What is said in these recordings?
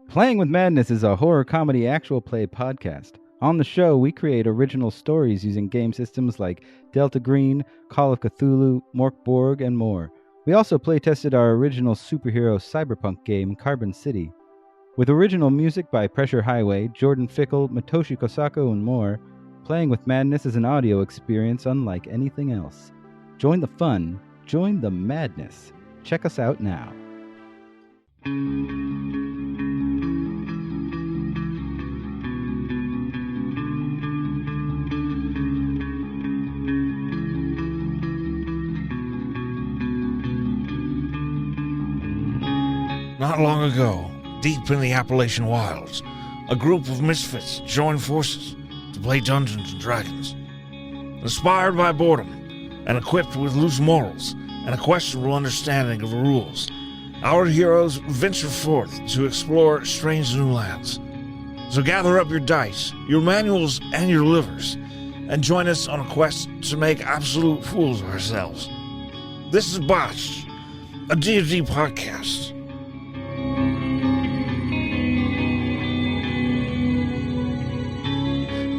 Playing with Madness is a horror comedy actual play podcast. On the show, we create original stories using game systems like Delta Green, Call of Cthulhu, Mork Borg, and more. We also playtested our original superhero cyberpunk game, Carbon City. With original music by Pressure Highway, Jordan Fickle, Matoshi Kosako, and more, Playing with Madness is an audio experience unlike anything else. Join the fun, join the madness. Check us out now. Not long ago, deep in the Appalachian wilds, a group of misfits joined forces to play Dungeons & Dragons. Inspired by boredom and equipped with loose morals and a questionable understanding of the rules, our heroes venture forth to explore strange new lands. So gather up your dice, your manuals, and your livers, and join us on a quest to make absolute fools of ourselves. This is Botched, a D&D podcast.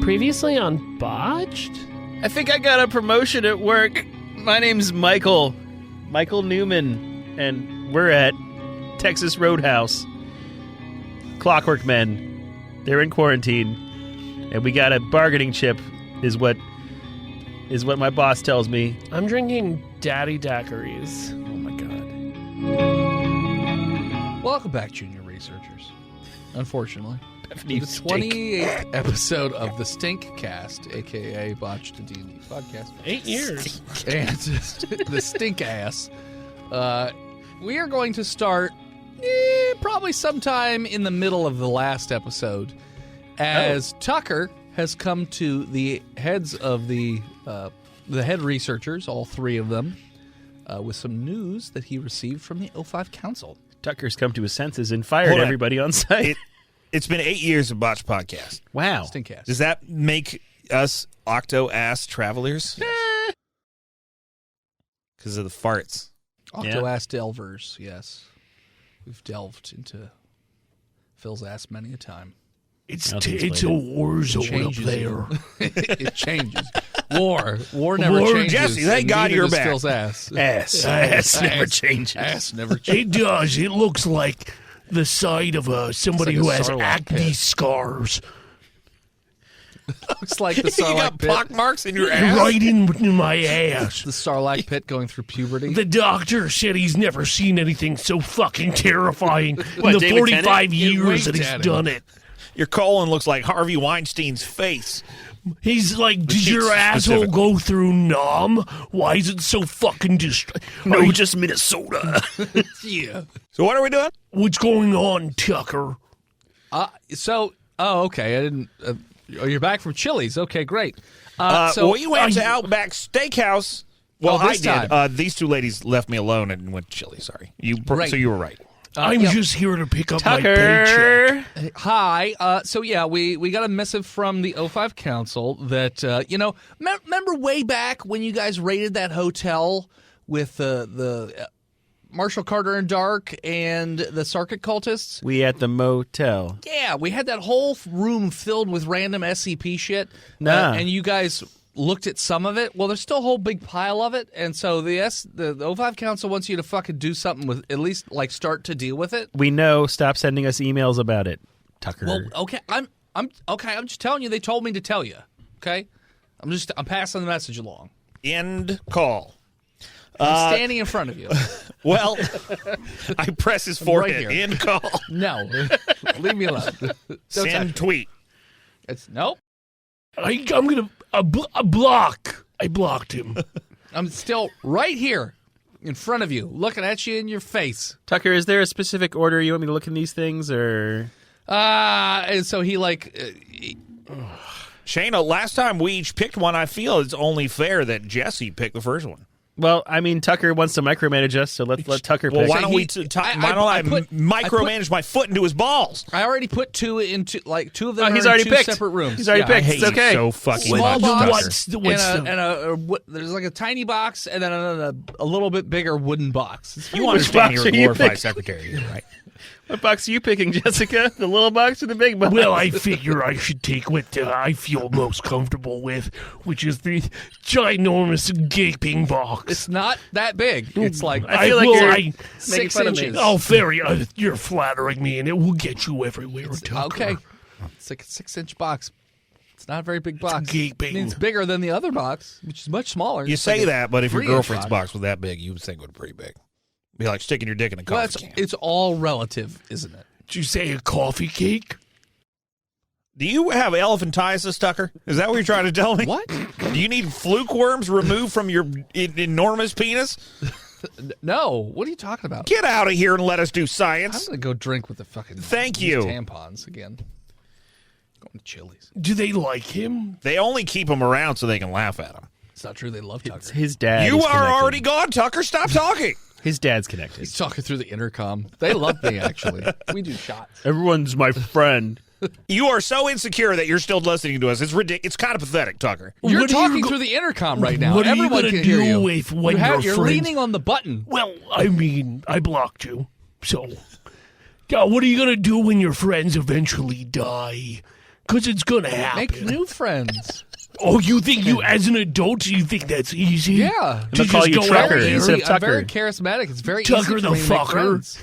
Previously on Botched? I think I got a promotion at work. My name's Michael Newman, and we're at Texas Roadhouse. Clockwork Men. They're in quarantine, and we got a bargaining chip, is what my boss tells me. I'm drinking Daddy Daiquiris. Oh my god. Welcome back, junior researchers. Unfortunately, Bethany the 28th episode of the Stink Cast, aka Botched D&D podcast, 8 years. and the Stink Ass. We are going to start probably sometime in the middle of the last episode, as Tucker has come to the heads of the head researchers, all three of them, with some news that he received from the O5 Council. Tucker's come to his senses and fired everybody on site. It's been 8 years of Botched Podcast. Wow. Stinkcast. Does that make us octo-ass travelers? Because of the farts. Octo-ass delvers, yes. We've delved into Phil's ass many a time. It's a war zone up there. It changes. War never changes. Jesse, thank God you're back. Phil's ass. Ass never changes. Ass never changes. It does. It looks like the side of somebody It's like who a has sarlacc acne pit. scars. Looks like the You Sarlacc got pit. pock marks in your ass? Right in my ass. The Sarlacc pit going through puberty. The doctor said he's never seen anything so fucking terrifying What, in the David 45 Tennant? years that winked he's at him. done it. Your colon looks like Harvey Weinstein's face. He's like, did sheet's your asshole specific. go through numb? Why is it so fucking No, just Minnesota. Yeah. So what are we doing? What's going on, Tucker? Okay. I didn't. You're back from Chili's. Okay, great. We went to Outback Steakhouse. Well, this I did. time. These two ladies left me alone and went to Chili. Sorry. Right. So you were right. I'm yeah. just here to pick up my paycheck. Tucker. Hi. We got a missive from the O5 Council that remember way back when you guys raided that hotel with the Marshall Carter and Dark and the Sarkic cultists? We at the motel. Yeah, we had that whole room filled with random SCP shit. Nah. And you guys looked at some of it. Well, there's still a whole big pile of it, and so the O5 Council wants you to fucking do something with, at least like start to deal with it. We know. Stop sending us emails about it, Tucker. Well, okay, I'm just telling you. They told me to tell you. Okay, I'm passing the message along. End call. I'm standing in front of you. Well, I press his forehead. right here. End call. No, leave me alone. Don't Send touch tweet. me. Nope. I'm gonna block. I blocked him. I'm still right here in front of you, looking at you in your face. Tucker, is there a specific order you want me to look in these things, or? And so he Shayna, last time we each picked one, I feel it's only fair that Jesse picked the first one. Well, I mean, Tucker wants to micromanage us, so let Tucker pick. Well, why don't I micromanage my foot into his balls? I already put two of them he's are already in two picked. separate rooms. He's already picked. It's okay. So fucking Small much, box Tucker. there's like a tiny box and then a little bit bigger wooden box. You understand box you're are a you glorified picking? secretary here, right? What box are you picking, Jessica? The little box or the big box? Well, I figure I should take what I feel most comfortable with, which is the ginormous gaping box. It's not that big. It's like I feel like you're making 6 fun of me. inches. Oh, you're flattering me, and it will get you everywhere, Tucker. Okay. It's like a 6-inch box. It's not a very big box. gaping. I mean, it's bigger than the other box, which is much smaller. You It's say like a that, but if your 3-inch girlfriend's box was that big, you would think it was pretty big. Be like sticking your dick in a Well, coffee can. it's all relative, isn't it? Did you say a coffee cake? Do you have elephantiasis, Tucker? Is that what you're trying to tell me? What? Do you need fluke worms removed from your enormous penis? No. What are you talking about? Get out of here and let us do I'm science. gonna go drink with the fucking Thank these you. tampons again. Going to Chili's. Do they like him? They only keep him around so they can laugh at him. It's not true. They love Tucker. His dad. You is are connected. already gone, Tucker. Stop talking. His dad's connected. He's talking through the intercom. They love me, actually. We do shots. Everyone's my friend. You are so insecure that you're still listening to us. It's ridiculous. It's kind of pathetic, Tucker. You're What are you talking go- through the intercom right now. What are you Everyone gonna can hear do you. with when your You're friends- leaning on the button. Well, I mean, I blocked you. So, yeah, what are you going to do when your friends eventually die? Because it's going to happen. Make new friends. Oh, you think as an adult, you think that's easy? Yeah. To They'll call just you go Trucker out there? instead of I'm Tucker. very charismatic. It's very Tucker easy the for me to make fucker. friends.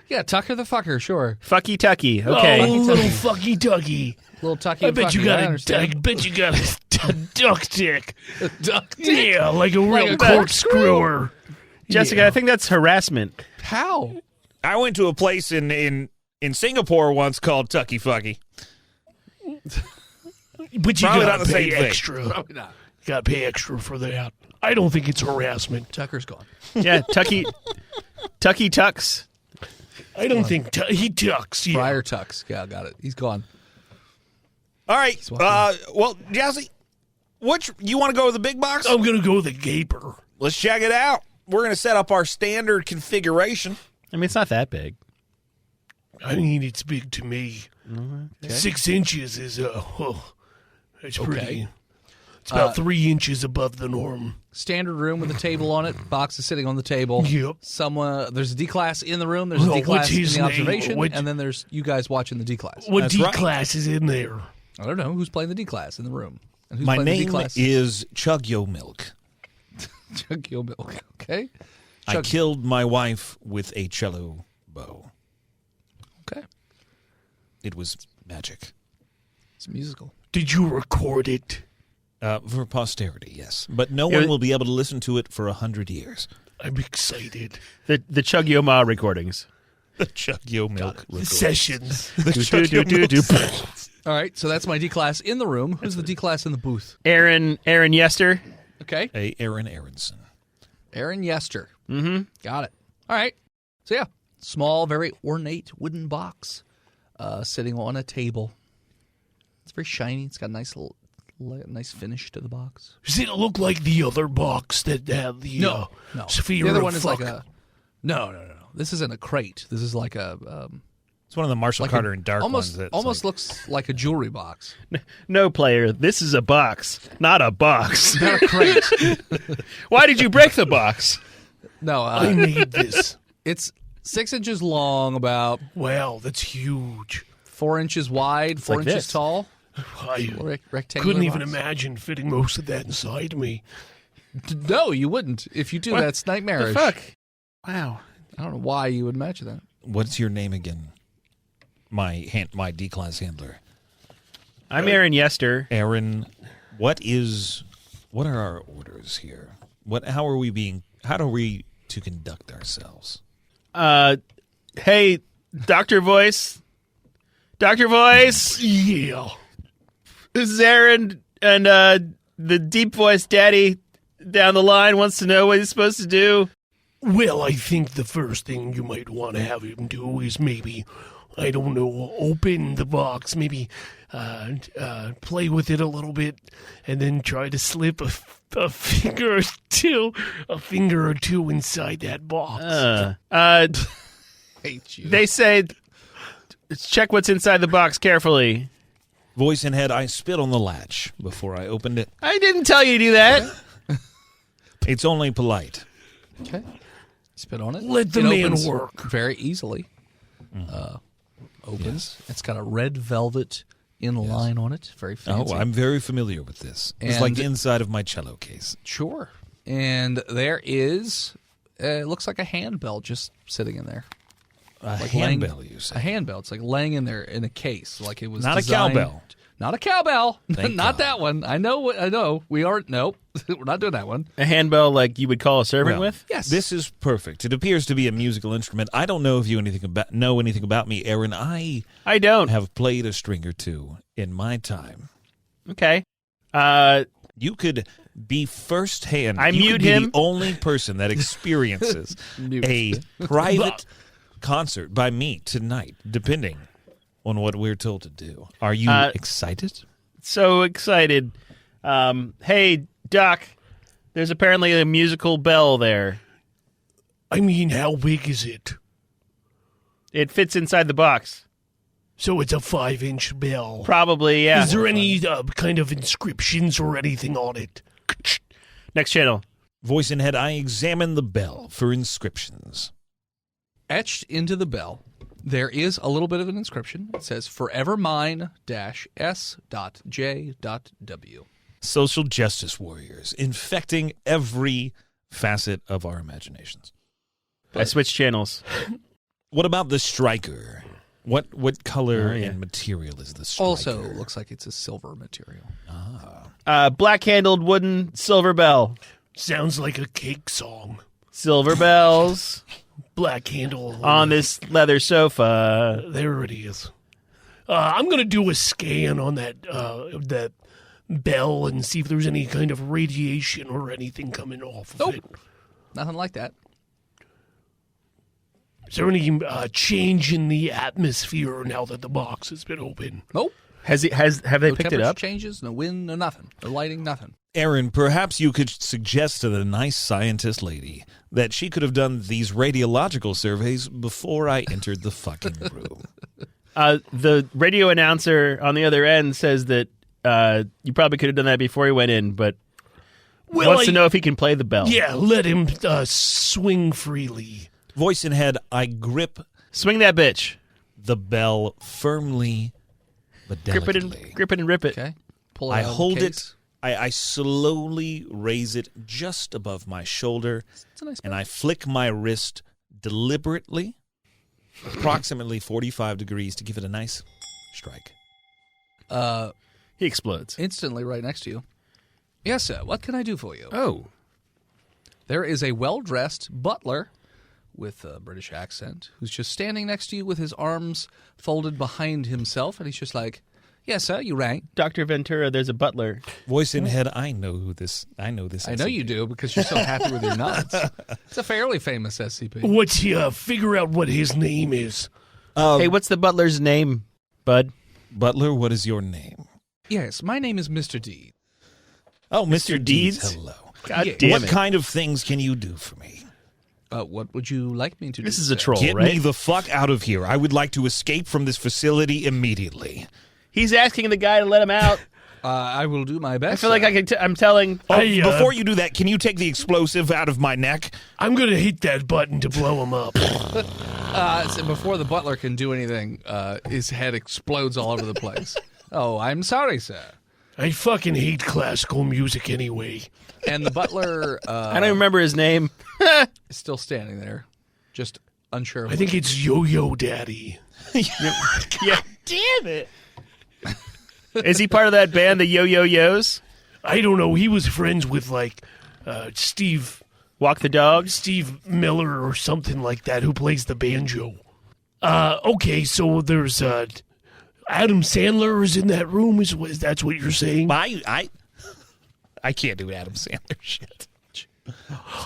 Yeah, Tucker the fucker, sure. Fucky Tucky. Okay. Oh, little fucky ducky. Little Tucky I and bet you fucky, got I a understand. duck dick. Duck dick? Yeah, like a Like real a corkscrewer. Jessica, Yeah. I think that's harassment. How? I went to a place in Singapore once called Tucky Fucky. But you Probably not gotta the pay same thing. extra. Probably not. You gotta pay extra for that. I don't think it's harassment. Tucker's gone. Yeah, Tucky Tucks. I don't think he ducks. Yeah. Friar Tux. Yeah, got it. He's gone. All right. Well, Jesse, you want to go with the big box? I'm gonna go with the gaper. Let's check it out. We're going to set up our standard configuration. I mean, it's not that big. I mean, it's big to me. 6 inches is that's pretty. It's about 3 inches above the norm. Standard room with a table on it. Box is sitting on the table. Yep. There's a D-class in the room. There's a Oh, D-class what's in his the name? observation. What- And then there's you guys watching the D-class. What That's D right. class is in there? I don't know. Who's playing the D-class in the room? And who's My playing the name D-class? is Chug Yo Milk. Chug Yo Milk. Okay. I killed my wife with a cello bow. Okay. It was magic. It's musical. Did you record it? For posterity, yes. But no one will be able to listen to it for 100 years. I'm excited. The Chug Yo Ma recordings. The Chug Yo Milk. The record. sessions. The Chug Yo Milk. All right. So that's my D-class in the room. Who's the D-class in the booth? Aaron Yester. Okay. A Aaron Aronson. Aaron Yester. Mm-hmm. Got it. All right. So yeah, small, very ornate wooden box sitting on a table. It's very shiny. It's got a nice finish to the box. Does it look like the other box that had the No. sphere The other of one is fuck? like a... No. This isn't a crate. This is like a... It's one of the Marshall like Carter a, and Dark almost, ones. That's almost like, looks like a jewelry box. No, player. This is a box, not a box. Not a crate. Why did you break the box? No, I made this. it's 6 inches long, about Wow, that's huge. 4 inches wide, 4 like inches this. tall. I Rectangular couldn't even box. imagine fitting most of that inside me. No, you wouldn't. If you do, What that's nightmarish. The fuck? Wow. I don't know why you would imagine that. what's your name again? My D-class handler. I'm Aaron Yester. Aaron, what are our orders here? How are we to conduct ourselves? Hey, Dr. Voice. Dr. Voice. Yeah. This is Aaron, and the deep voice daddy down the line wants to know what he's supposed to do. Well, I think the first thing you might want to have him do is maybe I don't know, open the box, maybe play with it a little bit, and then try to slip a finger or two inside that box. Hate you. They say, check what's inside the box carefully. Voice in head, I spit on the latch before I opened it. I didn't tell you to do that. It's only polite. Okay. Spit on it. Let the It man opens work. very easily. Opens. Yes. It's got a red velvet inline on it. Very fancy. Oh, I'm very familiar with this. It's like And- the inside of my cello case. Sure. And there is, it looks like a handbell just sitting in there. A Like handbell, laying- you A say? handbell. It's like laying in there in a case, like it was Not a designed- cowbell. Not a cowbell. Thank Not God. that one. I know. We aren't. Nope. We're not doing that one. A handbell like you would call a servant Well, with? Yes. This is perfect. It appears to be a musical instrument. I don't know if you know anything about me, Aaron. I I don't. have played a string or two in my time. Okay. You could be firsthand. I you mute could be him. the only person that experiences Mute. a private concert by me tonight, depending on what we're told to do. Are you excited? So excited. Hey, Doc, there's apparently a musical bell there. I mean, how big is it? It fits inside the box. So it's a 5-inch bell. Probably, yeah. Is there any kind of inscriptions or anything on it? Next channel. Voice in head, I examine the bell for inscriptions. Etched into the bell, there is a little bit of an inscription. It says, "Forever mine -S.J.W." Social justice warriors infecting every facet of our imaginations. I switched channels. What about the striker? What color Oh, yeah. and material is the striker? Also, looks like it's a silver material. Black-handled wooden silver bell. Sounds like a cake song. Silver bells Black handle. on this leather sofa. There it is. I'm going to do a scan on that bell and see if there's any kind of radiation or anything coming off of Nope. it. Nothing like that. Is there any change in the atmosphere now that the box has been open? Nope. Have they No picked it temperature up? changes, no wind, no nothing. No lighting, nothing. Aaron, perhaps you could suggest to the nice scientist lady that she could have done these radiological surveys before I entered the fucking room. The radio announcer on the other end says that you probably could have done that before he went in, but wants to know if he can play the bell. Yeah, let him swing freely. Voice in head, I grip Swing that bitch. the bell firmly but delicately. Grip it and rip it. Okay. Pull it I out of the hold case. it. I slowly raise it just above my shoulder, It's a nice and I flick my wrist deliberately, approximately 45 degrees, to give it a nice strike. He explodes. Instantly right next to you. Yes, sir. What can I do for you? Oh. There is a well-dressed butler with a British accent who's just standing next to you with his arms folded behind himself, and he's just like, "Yes, sir, you rang." Dr. Ventura, there's a butler. Voice in head, I know this. I know you do because you're so happy with your nods. It's a fairly famous SCP. What's figure out what his name is. Hey, what's the butler's name, bud? Butler, what is your name? Yes, my name is Mr. D. Oh, Mr. Deeds. Deeds? Hello. God Yeah. damn What it. kind of things can you do for me? What would you like me to do? This is a sir? troll, Get right? me the fuck out of here. I would like to escape from this facility immediately. He's asking the guy to let him out. I will do my best. I feel like I'm telling. Oh, Hey, before you do that, can you take the explosive out of my neck? I'm going to hit that button to blow him up. So before the butler can do anything, his head explodes all over the place. Oh, I'm sorry, sir. I fucking hate classical music anyway. And the butler I don't remember his name. is still standing there, just unsure. Of I think it's Yo-Yo Daddy. Yeah. Damn it. Is he part of that band, the Yo-Yo-Yo's? I don't know. He was friends with Steve Walk the dogs? Steve Miller or something like that, who plays the banjo. Okay, so there's Adam Sandler is in that room. Is that's what you're saying? I can't do Adam Sandler shit.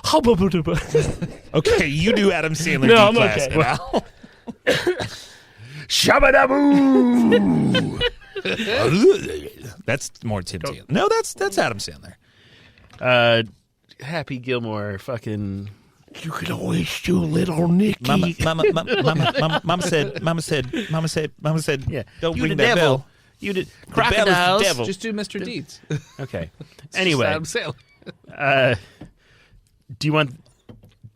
How about Okay, you do Adam Sandler. No, D I'm class okay. now. Shabba-daboo! That's more Tim Tebow. No, that's Adam Sandler. Happy Gilmore, fucking. You could always do little Nicky. Mama said, Yeah. don't You ring the that devil. bell. You did The bell is the crocodiles. devil. Just do Mr. Deeds. Okay. Anyway, Adam Sandler. Do you want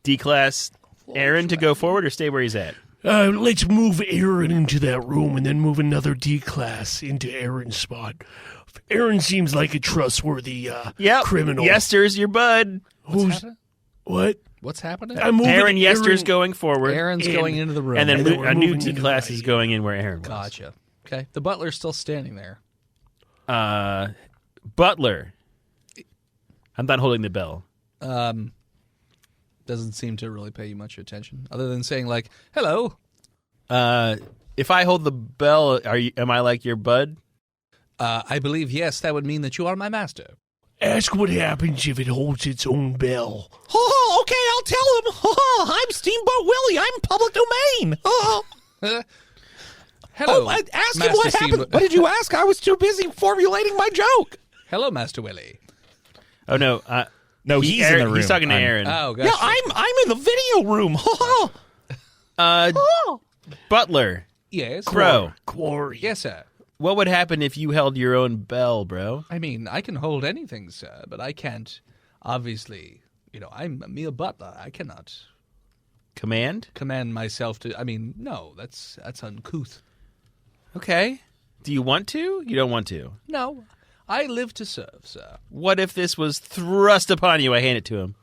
D-Class Aaron to go forward or stay where he's at? Let's move Aaron into that room and then move another D-Class into Aaron's spot. Aaron seems like a trustworthy criminal. Yester's your bud. What? What's happening? I'm moving Aaron Yester's going forward. Aaron's going into the room. And then And then we're a new moving into D-Class the is right. going in where Aaron was. Gotcha. Okay. The butler's still standing there. Butler. I'm not holding the bell. Doesn't seem to really pay you much attention, other than saying like, "Hello." If I hold the bell, am I like your bud? I believe yes. That would mean that you are my master. Ask what happens if it holds its own bell. Oh, okay, I'll tell him. Oh, I'm Steamboat Willie. I'm public domain. Oh, Hello. ask him Master what happened. Steamboat. What did you ask? I was too busy formulating my joke. Hello, Master Willie. Oh, no. No, he's in the room. He's talking to Aaron. Oh, gotcha. Yeah, I'm in the video room. Butler. Yes. Bro, Quarry. Yes, sir. what would happen if you held your own bell, bro? I mean, I can hold anything, sir, but I can't. Obviously, I'm a mere butler. I cannot Command? command myself to. I mean, no, that's uncouth. Okay. Do you want to? You don't want to. No, I live to serve, sir. What if this was thrust upon you? I hand it to him.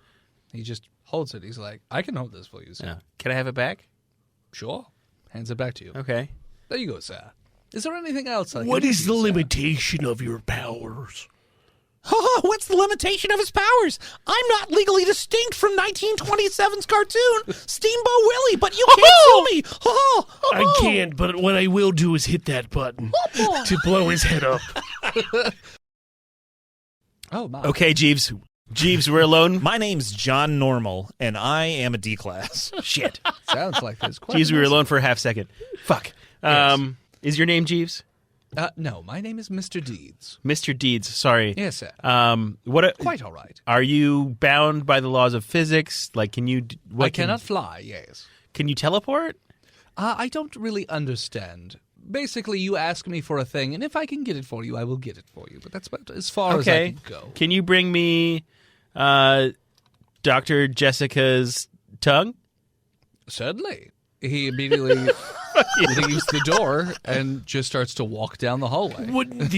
He just holds it. He's like, I can hold this for you, sir. Yeah. Can I have it back? Sure. Hands it back to you. Okay. There you go, sir. Is there anything else? What is the limitation of your powers? What's the limitation of his powers? I'm not legally distinct from 1927's cartoon, Steamboat Willie, but you can't sue me. I can't, but what I will do is hit that button to blow his head up. Oh, my. Okay, Jeeves. Jeeves, we're alone. My name's John Normal, and I am a D-class. Shit. Sounds like there's quite Jeeves, we were a mess. alone for a half second. Fuck. Yes. Is your name Jeeves? No, my name is Mr. Deeds. Mr. Deeds. Sorry. Yes, sir. Quite all right. Are you bound by the laws of physics? Like, can you? I cannot fly, yes. Can you teleport? I don't really understand. Basically, you ask me for a thing, and if I can get it for you, I will get it for you. But that's about as far as I can go. Can you bring me Dr. Jessica's tongue? Certainly. He immediately leaves the door and just starts to walk down the hallway. Wouldn't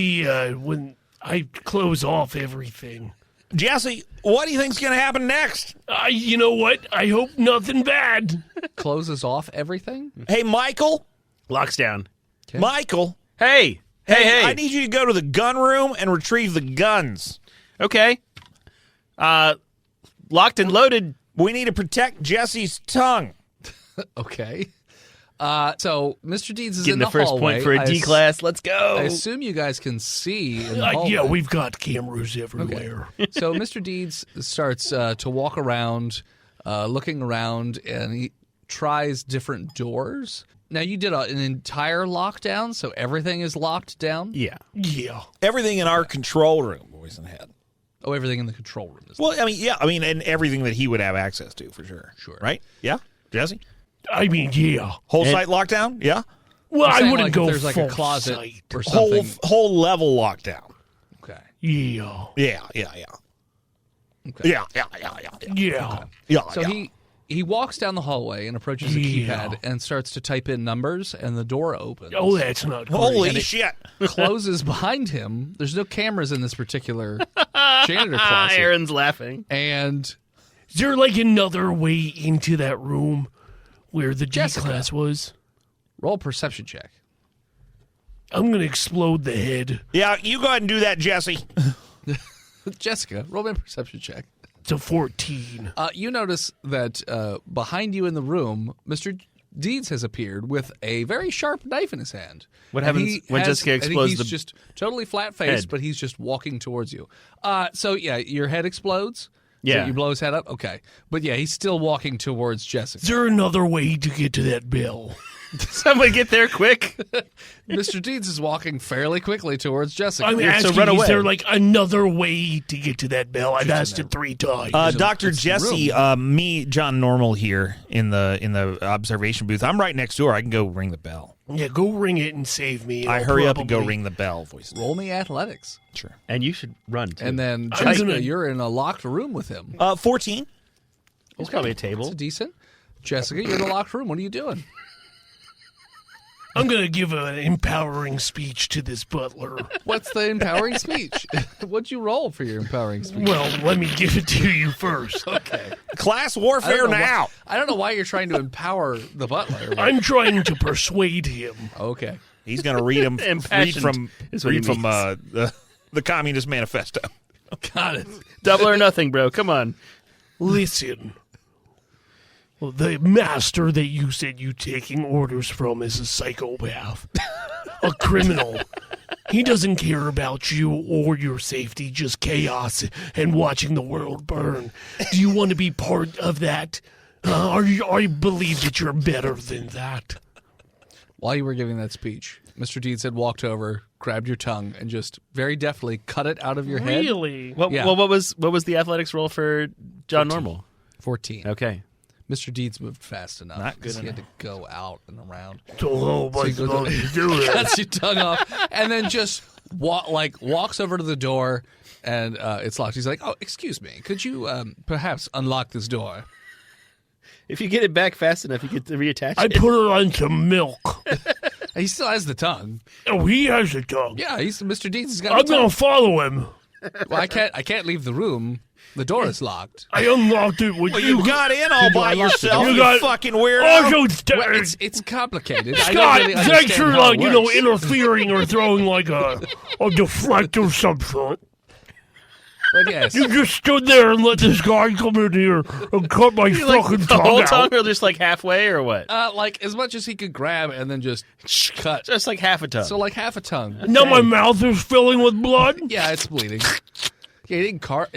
when I close off everything? Jesse, what do you think's going to happen next? You know what? I hope nothing bad. Closes off everything? Hey, Michael. Locks down. Okay. Michael. Hey. Hey. I need you to go to the gun room and retrieve the guns. Okay. Locked and loaded. We need to protect Jesse's tongue. Okay. So Mr. Deeds is Getting in the the first hallway. point for a D class. Let's I go. assume you guys can see in the hallway. Yeah, we've got cameras everywhere. So Mr. Deeds starts to walk around, looking around, and he tries different doors. Now, you did an entire lockdown, so everything is locked down? Yeah. Yeah. Everything in our control room, boys and head. Oh, everything in the control room is Well, and everything that he would have access to, for sure. Sure. Right? Yeah? Jesse? I mean, yeah. Whole site lockdown? Yeah? Well, I'm I saying, wouldn't like, if go there's like a full closet site. or something. Whole level lockdown. Okay. Yeah. Yeah. Okay. Yeah. So he walks down the hallway and approaches a keypad and starts to type in numbers, and the door opens. Oh, that's not great. Holy shit. Closes behind him. There's no cameras in this particular janitor closet. Aaron's laughing. And Is there like another way into that room where the D Jessica. class was? roll perception check. I'm going to explode the head. Yeah, you go ahead and do that, Jesse. Jessica, roll me a perception check. It's a 14. You notice that behind you in the room, Mr. Deeds has appeared with a very sharp knife in his hand. What And happens he when Jessica I think explodes he's the just totally flat-faced, head? but he's just walking towards you. So, yeah, your head explodes. Yeah. You blow his head up? Okay. But yeah, he's still walking towards Jessica. Is there another way to get to that bell? Somebody get there quick. Mr. Deeds is walking fairly quickly towards Jessica. I'm Yeah, so asking, run is away. there like another way to get to that bell? I've asked it 3 times. Dr. it's the Jesse, me, John Normal here in the observation booth. I'm right next door. I can go ring the bell. Yeah, go ring it and save me. I I'll hurry up and go probably- ring the bell. Voice. Roll me athletics. Sure. And you should run, too. And then, I'm Jessica, gonna- you're in a locked room with him. 14. There's probably a table. That's decent. Jessica, you're in a locked room. What are you doing? I'm going to give an empowering speech to this butler. What's the empowering speech? What'd you roll for your empowering speech? Well, let me give it to you first. Okay. Class I warfare don't know now. why- I don't know why you're trying to empower the butler. but- I'm trying to persuade him. Okay. He's going to read him. Impassioned is what he means. The Communist Manifesto. Got it. Double or nothing, bro. Come on. Listen. Well, the master that you said you taking orders from is a psychopath. A criminal. He doesn't care about you or your safety, just chaos and watching the world burn. Do you want to be part of that? Or you believe that you're better than that? While you were giving that speech, Mr. Deeds had walked over, grabbed your tongue, and just very deftly cut it out of your head. Really? What, Yeah. Well, what was the athletics roll for John Normal? 14. Okay. Mr. Deeds moved fast enough. Not good 'cause he had to go out and around. Oh, my he goes God, you do it. Cuts your tongue off, and then just walks over to the door, and it's locked. He's like, "Oh, excuse me, could you perhaps unlock this door?" If you get it back fast enough, you get to reattach I it. put it on some milk. He still has the tongue. Oh, he has a tongue. Yeah, he's Mr. Deeds has got. I'm a tongue. gonna follow him. Well, I can't leave the room. The door is locked. I unlocked it with You got in all by yourself, You you got- fucking weirdo. Also, Well, it's complicated. I Scott, don't really thanks understand for how it like works. interfering or throwing like a deflector of some sort. But yes, You just stood there and let this guy come in here and cut my fucking the tongue whole out. tongue, or just like halfway, or what? like as much as he could grab and then just cut. Just like half a tongue. So like half a tongue. Now my mouth is filling with blood, Yeah, it's bleeding. Yeah, he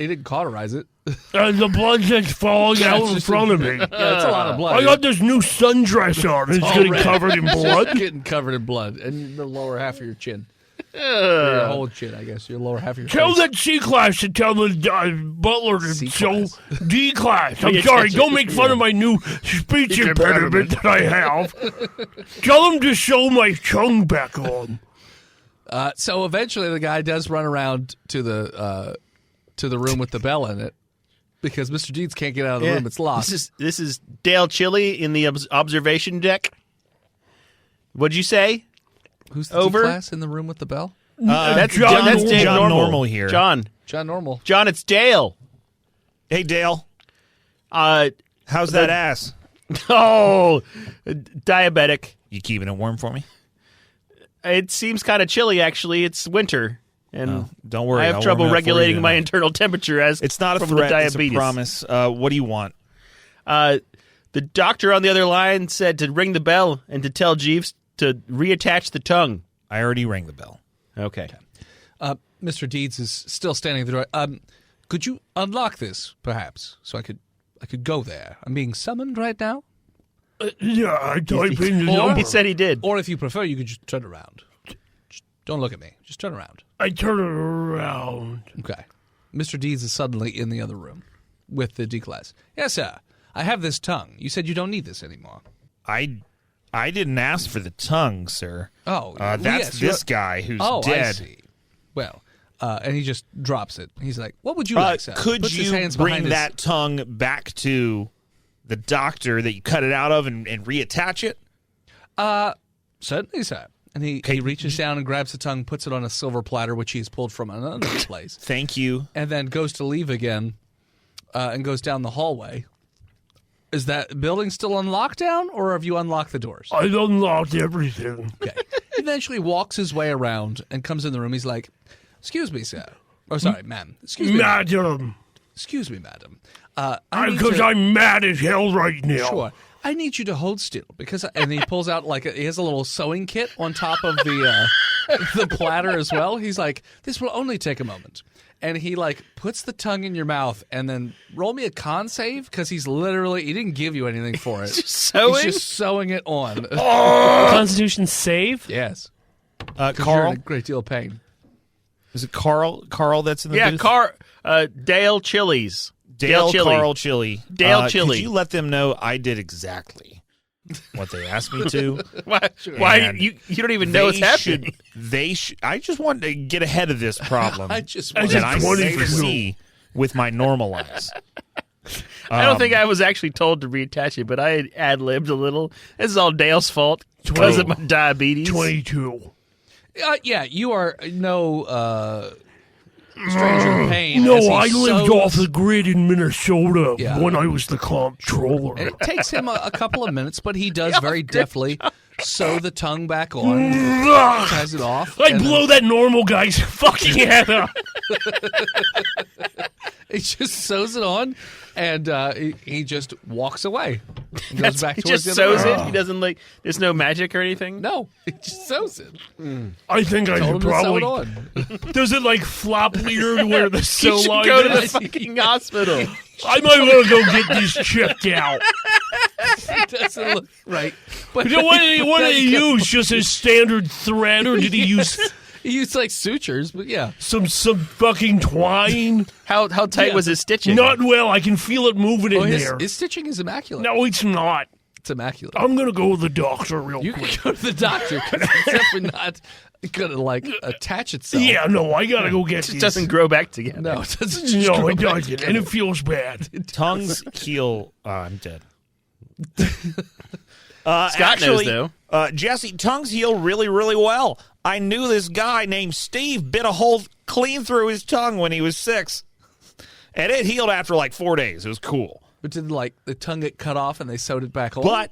didn't cauterize it. and the blood's just falling out in front of me. Yeah, it's a lot of blood. I got this new sundress on. It's getting red. covered in blood. Getting covered in blood, and the lower half of your chin. Your whole chin, I guess. Your lower half of your Tell face. that C class to tell the butler to C-class. show D class. I'm Pay sorry. attention. Don't make fun of my new speech impediment that I have. Tell him to sew my tongue back on. So eventually, the guy does run around to the room with the bell in it because Mr. Deeds can't get out of the room. It's locked. This is Dale Chili in the observation deck. What'd you say? Who's the over? D-class in the room with the bell? That's John that's Normal. Dave John Normal. Normal here. John, John Normal. it's Dale. Hey, Dale. Uh, How's that ass? oh, diabetic. You keeping it warm for me? It seems kind of chilly, actually. It's winter, and Don't worry. I have I'll trouble warm it up for you regulating my tonight. internal temperature as It's not a from threat. the It's a diabetes. promise. What do you want? The doctor on the other line said to ring the bell and to tell Jeeves to reattach the tongue. I already rang the bell. Okay. Mr. Deeds is still standing at the door. Could you unlock this, perhaps, so I could go there? I'm being summoned right now. Yeah, I type in the Or- number. He said he did. Or if you prefer, you could just turn around. Just don't look at me. Just turn around. I turn it around. Okay. Mr. Deeds is suddenly in the other room with the D-class. Yes, sir. I have this tongue. You said you don't need this anymore. I didn't ask for the tongue, sir. Oh, That's yes, this guy who's I dead. see. Well, and he just drops it. He's like, "What would you like, sir?" Could Puts his you hands bring behind his- that tongue back to the doctor that you cut it out of and reattach it? Certainly, sir. And he reaches down and grabs the tongue, puts it on a silver platter, which he's pulled from another place, Thank you. and then goes to leave again and goes down the hallway. Is that building still on lockdown, or have you unlocked the doors? I've unlocked everything. Okay. He eventually walks his way around and comes in the room. He's like, "Excuse me, sir. Oh, sorry, ma'am. Excuse me, ma'am. Madam. Excuse me, madam. I need Because to- I'm mad as hell right now. Sure. I need you to hold still because, and he pulls out he has a little sewing kit on top of the the platter as well. He's like, this will only take a moment. And he like puts the tongue in your mouth and then roll me a con save because he didn't give you anything for it. Sewing? He's just sewing it on. Constitution save? Yes. 'Cause you're Carl? in a great deal of pain. Is it Carl? Carl that's in the Yeah, booth? Dale Chili's. Dale Chili. Carl Chili. Dale Chili. Could you let them know I did exactly what they asked me to? Why And you don't even know what's happening? I just wanted to get ahead of this problem. I just that wanted I to say see to see with my normal eyes. I don't think I was actually told to reattach it, but I ad-libbed a little. This is all Dale's fault because of my diabetes. 22. Yeah, you are no stranger to pain. No, as he I lived sews- off the grid in Minnesota Yeah. when I was the comptroller. And it takes him a couple of minutes, but he does very deftly sew the tongue back on, ties it off. I and blow that normal guy's fucking head off. He just sews it on, and he just walks away. And goes back He towards just the other sews room. it. He doesn't like. There's no magic or anything. No, he just sews it. I think I Told should him to sew it probably. on. Does it like flop weird where the You sew should line go to the is? fucking hospital. I might want to go get this checked out. It doesn't look right. But What did he use? Just a standard thread, or did he use He used like sutures, but yeah. some fucking twine? How tight was his stitching? Not well. I can feel it moving in there. His stitching is immaculate. No, it's not. It's immaculate. I'm gonna go to the doctor real You quick. can go to the doctor because it's definitely not going to like attach itself. Yeah, no, I gotta go get It this. doesn't grow back together. No, it doesn't. Just No, grow it back doesn't, together. and it feels bad. Tongues heal. I'm dead. Scott knows, though. Jesse, tongues heal really, really well. I knew this guy named Steve bit a hole clean through his tongue when he was 6. And it healed after like 4 days. It was cool. But did like the tongue get cut off and they sewed it back on? But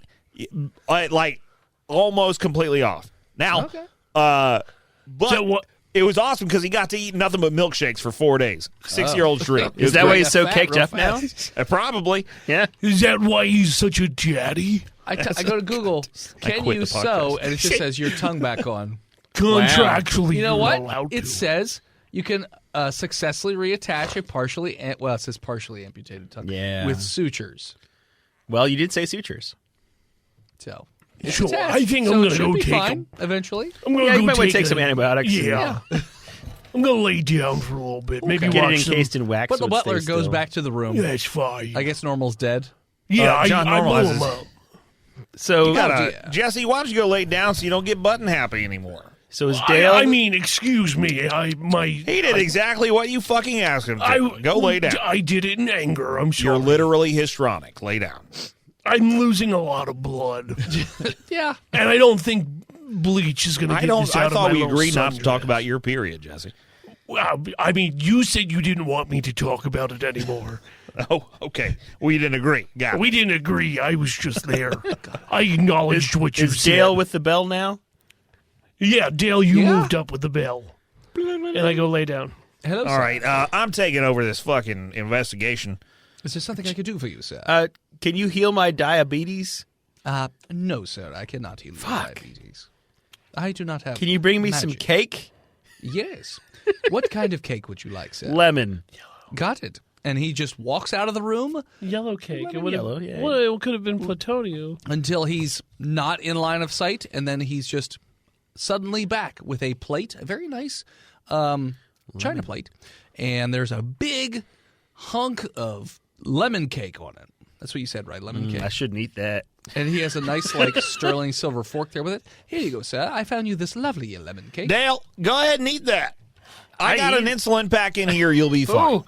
like almost completely off. Now, Okay. but So what- it was awesome because he got to eat nothing but milkshakes for 4 days. 6-year-old dream. It Is was that why great. he's so Fat caked real up now? Probably. Yeah. Is that why he's such a daddy? I go to Google. Can quit you the podcast. sew? And it just says your tongue back on. Contractually, You know you're what? allowed It to. says you can successfully reattach a partially, it says partially amputated tongue. Yeah. With sutures. Well, you did say sutures. So. it's Sure, attached. I think So I'm it gonna should go be take fine him. eventually. I'm gonna Yeah, go you might want to take a- some antibiotics. Yeah. I'm gonna lay down for a little bit. Maybe Get watch it some. encased in wax. But the so it butler stays goes still. back to the room. That's fine. I guess Normal's dead. Yeah, John I Normal blew has him his- up. So, Yeah. Jesse, why don't you go lay down so you don't get button happy anymore? so is Dale? I mean, excuse me. He did exactly what you fucking asked him to. Go lay down. I did it in anger. I'm sorry. You're literally histrionic. Lay down. I'm losing a lot of blood, Yeah. and I don't think bleach is going to I get don't. this I out thought of my we little agreed not to talk sundress. about your period, Jesse. Well, I mean, you said you didn't want me to talk about it anymore. Oh, okay. We didn't agree. Got it. We didn't agree. I was just there. I acknowledged what you Is said. Dale with the bell now? Yeah, Dale, you Yeah. moved up with the bell. And I go lay down. Hello, All sir. right. I'm taking over this fucking investigation. Is there something I could do for you, sir? Can you heal my diabetes? No, sir. I cannot heal your diabetes. I do not have. Can you bring me some magic. cake? Yes. What kind of cake would you like, sir? Lemon. Got it. And he just walks out of the room Yellow cake. Lemon yellow, yeah. Well, it could have been Plutonio. until he's not in line of sight, and then he's just suddenly back with a plate, a very nice china plate, and there's a big hunk of lemon cake on it. That's what you said, right? Lemon cake. I shouldn't eat that. And he has a nice, like, sterling silver fork there with it. Here you go, sir. I found you this lovely lemon cake. Dale, go ahead and eat that. I got an eat- insulin pack in here. You'll be fine.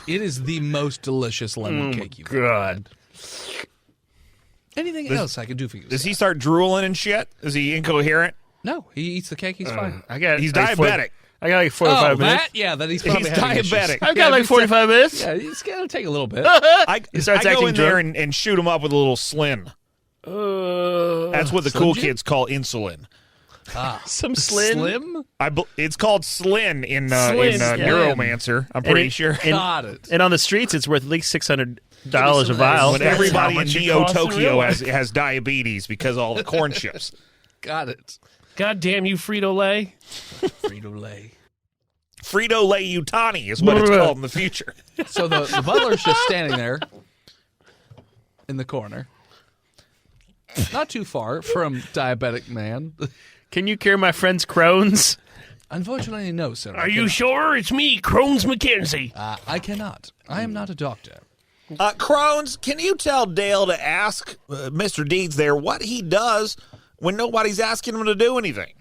It is the most delicious lemon cake you've God. Anything else I can do for you? Does sir? he start drooling and shit? Is he incoherent? No, he eats the cake. He's fine. He's like diabetic. I got like 45 minutes. that? Yeah, that he's probably He's having diabetic. issues. I've got like 45 minutes. Yeah, it's gonna take a little bit. I starts go acting in there drunk. and shoot him up with a little Slin. That's what the cool kids call insulin. Some Slim. Slim? It's called Slin in Slin, yeah. Neuromancer. I'm pretty sure. Got it. And on the streets, it's worth at least $600 a vial. When That's everybody how in much it Neo costs in Tokyo real has diabetes because of all the corn chips. Got it. God damn you, Frito-Lay. Frito-Lay. Frito-Lay Utani is what it's called in the future. So the butler's just standing there in the corner. Not too far from diabetic man. Can you cure my friend's Crohn's? Unfortunately, no, sir. Are you sure? It's me, Crohn's McKenzie. I cannot. I am not a doctor. Crohn's, can you tell Dale to ask Mr. Deeds there what he does when nobody's asking him to do anything?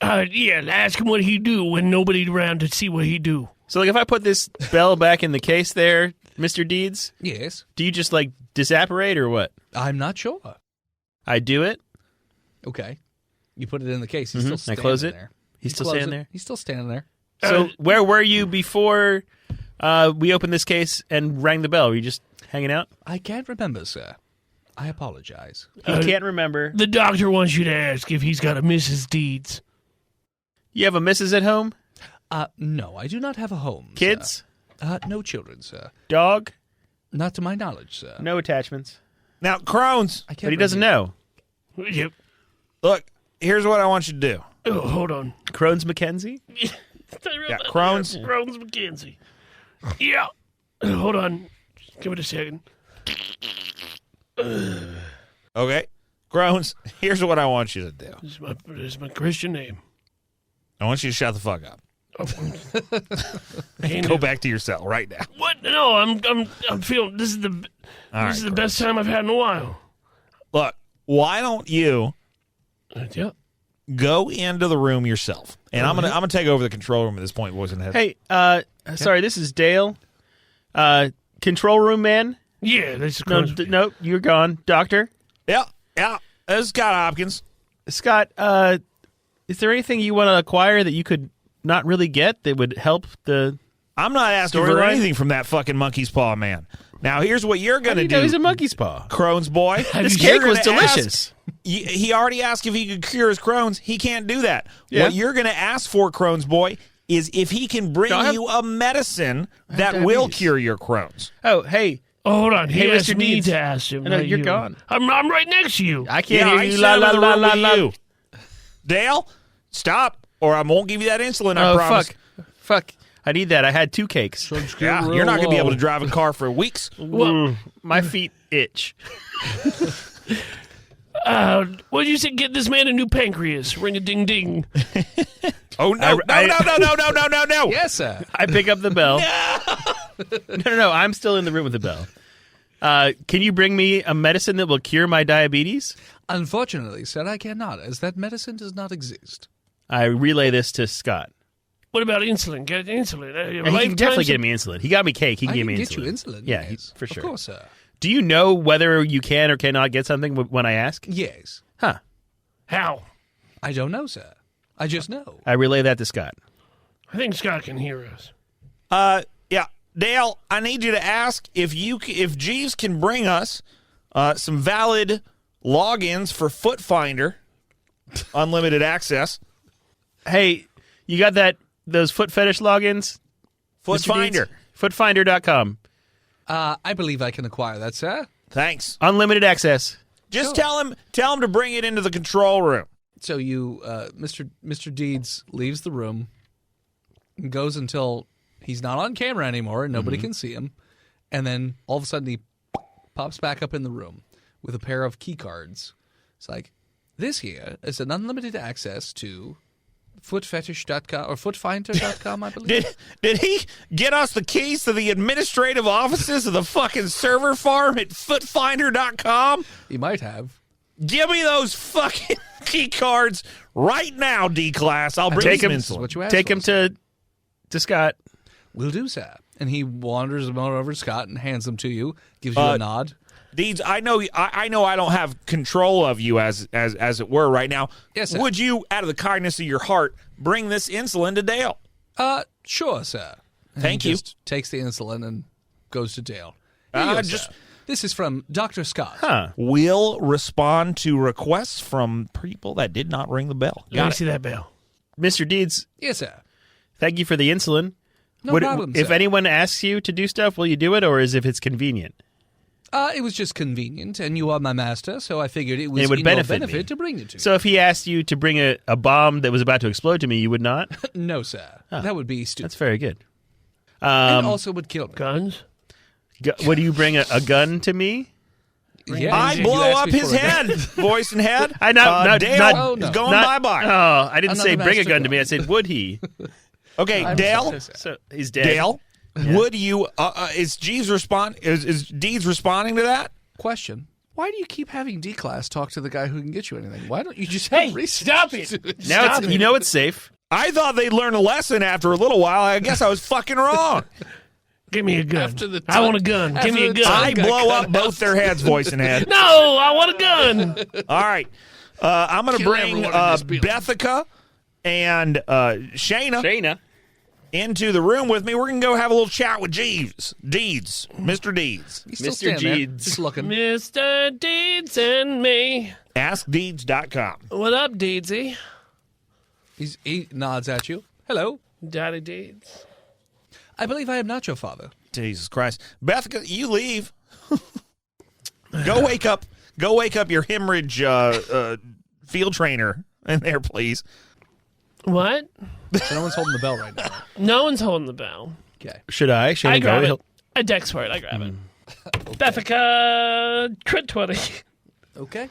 Yeah, ask him what he do when nobody's around to see what he do. So, like, if I put this bell back in the case there, Mr. Deeds, Yes. do you just, like, disapparate or what? I'm not sure. I do it. Okay. You put it in the case. He's still I standing close it. there. He's You still close standing it. there. He's still standing there. So, where were you before we opened this case and rang the bell? Were you just hanging out? I can't remember, sir. I apologize. You can't remember. The doctor wants you to ask if he's got a Mrs. Deeds. You have a missus at home? No, I do not have a home. Kids? Sir. No children, sir. Dog? Not to my knowledge, sir. No attachments. Now, Crohn's, I can't But he doesn't know. Yep. look, here's what I want you to do. Oh, hold on. Crohn's McKenzie? Yeah, Crohn's. Crohn's McKenzie. Yeah. Hold on. Give it a second. Okay. Crohn's, here's what I want you to do. This is my Christian name. I want you to shut the fuck up. Ain't Go it- back to your cell right now. What? No, I'm feeling. This is the best time I've had in a while. Look, why don't you Yeah. go into the room yourself? And I'm gonna take over the control room at this point, boys and heads. Hey, sorry, this is Dale. Control room man? Yeah, that's No, Crohn's. no, you're gone. Doctor? Yeah. This is Scott Hopkins. Scott, is there anything you want to acquire that you could not really get that would help the... I'm not asking for Storyline? anything from that fucking monkey's paw man. Now, here's what you're gonna You do, know he's a monkey's paw. Crohn's boy. This You're cake was gonna ask- delicious. He already asked if he could cure his Crohn's. He can't do that. Yeah. What you're going to ask for, Crohn's boy, is if he can bring No, I have- you a medicine that diabetes. will cure your Crohn's. Oh, hey, Oh, hold on. He Hey, asked Mr. me Deeds. to ask him. I know, not you're you. gone. I'm right next to you. I can't I hear you. said La, I'm la, in the la, room la, with la. you. Dale, stop, or I won't give you that insulin, I Oh, promise. fuck. I need that. I had 2 cakes. Yeah, you're not going to be able to drive a car for weeks. Well, My feet itch. what did you say? Get this man a new pancreas. Ring a ding ding. Oh, no, no. Yes, sir. I pick up the bell. No. I'm still in the room with the bell. Can you bring me a medicine that will cure my diabetes? Unfortunately, sir, I cannot, as that medicine does not exist. I relay this to Scott. What about insulin? Get insulin. And he can definitely get me insulin. He got me cake. He can I give can me get insulin. you insulin. Yeah, yes. for sure. Of course, sir. Do you know whether you can or cannot get something when I ask? Yes. Huh. How? I don't know, sir. I just know. I relay that to Scott. I think Scott can hear us. Yeah, Dale, I need you to ask if Jeeves can bring us some valid logins for Foot Finder, unlimited access. Hey, you got those foot fetish logins? Foot Mr. Finder. Deeds? Footfinder.com. I believe I can acquire that, sir. Thanks. Unlimited access. Just tell him to bring it into the control room. So you, Mr. Deeds leaves the room, and goes until he's not on camera anymore and nobody can see him, and then all of a sudden he pops back up in the room with a pair of key cards. It's like, this here is an unlimited access to footfetish.com or footfinder.com, I believe. Did he get us the keys to the administrative offices of the fucking server farm at footfinder.com? He might have. Give me those fucking key cards right now, D-Class. I'll bring Take some him- insulin. What you asked Take for, him sir. to Scott. Will do, sir. And he wanders them over to Scott and hands them to you, gives you a nod. Deeds, I know I don't have control of you as it were right now. Yes, sir. Would you, out of the kindness of your heart, bring this insulin to Dale? Sure, sir. And Thank he you. just takes the insulin and goes to Dale. Here you go, just- sir. This is from Dr. Scott. Huh. Will respond to requests from people that did not ring the bell. Let me see that bell. Mr. Deeds, Yes, sir. thank you for the insulin. No problem, If sir. anyone asks you to do stuff, will you do it, or is if it's convenient? It was just convenient, and you are my master, so I figured it was It would in benefit your benefit me. to bring it to you. So if he asked you to bring a bomb that was about to explode to me, you would not? No, sir. That would be stupid. That's very good. And also would kill me. Guns? Would you bring a gun to me? Yeah, I you blow asked up me his for a gun. head, voice and head. I know. Dale Oh, no. is going Not- bye-bye. Oh, I didn't I'm not say the bring a master gun to gun. me. I said, would he? Okay, I'm Dale. sorry, sir. So he's dead. Dale, would you? Is Jeeves Is Deeds responding to that? Question. Why do you keep having D-Class talk to the guy who can get you anything? Why don't you just Hey, have research? stop it. Now it's, you know it's safe. I thought they'd learn a lesson after a little while. I guess I was fucking wrong. Give me a gun. After the I want a gun. after Give me a the gun. I blow up both their heads, voice and head. No, I want a gun. All right, I'm going to Kill bring everyone in this building. Bethica and Shayna Shayna. into the room with me. We're going to go have a little chat with Jeeves. Deeds. Mr. Deeds. He's still Mr. standing there, Deeds. just looking. Mr. Deeds and me. AskDeeds.com. What up, Deedsy? He nods at you. Hello. Daddy Deeds. I believe I am not your father. Jesus Christ. Bethica, you leave. Go wake up your hemorrhage field trainer in there, please. What? So no one's holding the bell right now. No one's holding the bell. Okay. Should I? I Shayna grab go? it. I dex for it. I grab it. Bethica, crit 20. Okay.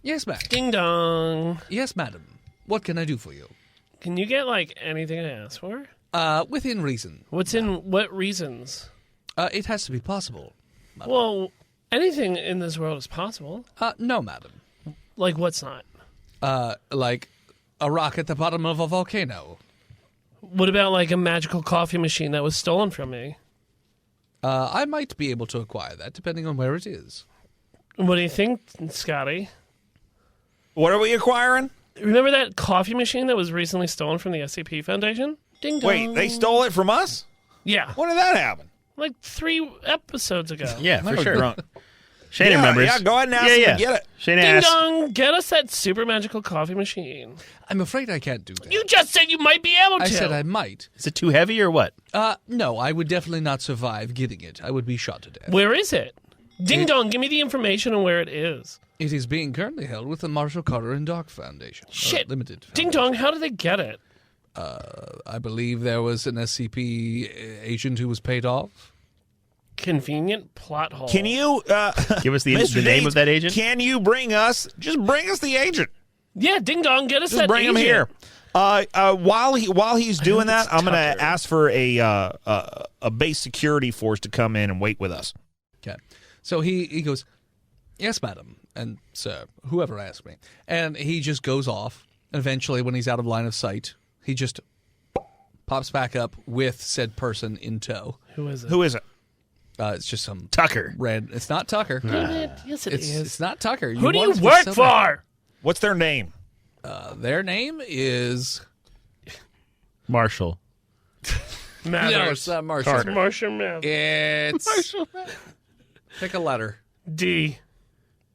Yes, ma'am. Ding dong. Yes, madam. What can I do for you? Can you get, like, anything I ask for? Within reason. What's in what reasons? It has to be possible. Well, anything in this world is possible. No, madam. Like, what's not? Like a rock at the bottom of a volcano. What about, like, a magical coffee machine that was stolen from me? I might be able to acquire that, depending on where it is. What do you think, Scotty? What are we acquiring? Remember that coffee machine that was recently stolen from the SCP Foundation? Ding dong. Wait, they stole it from us? Yeah, When did that happen? like 3 episodes ago. Yeah, for was sure. drunk. Shayna remembers. Yeah, go ahead and ask them to get it. Shayna Ding asked. dong, get us that super magical coffee machine. I'm afraid I can't do that. You just said you might be able to. I said I might. Is it too heavy or what? No, I would definitely not survive getting it. I would be shot to death. Where is it? Ding dong, give me the information on where it is. It is being currently held with the Marshall Carter and Dark Foundation. Shit. Limited. Ding Foundation. dong, how did they get it? I believe there was an SCP agent who was paid off. Convenient plot hole. Can you Give us the Mr. name Deeds, of that agent. Can you bring us the agent? Yeah, ding dong, get us Just that bring him agent. here. While he's doing that, I'm going to ask for a base security force to come in and wait with us. Okay. So he goes, yes, madam, and sir, whoever asked me. And he just goes off. And eventually, when he's out of line of sight, he just pops back up with said person in tow. Who is it? Who is it? It's just some Tucker. red. It's not Tucker. Yes, it It's is. not Tucker. Who do you worked with work somebody. for? What's their name? Their name is... Marshall. Mathers. No, it's not Marshall. Marshall Mathers. It's... Pick a letter. D.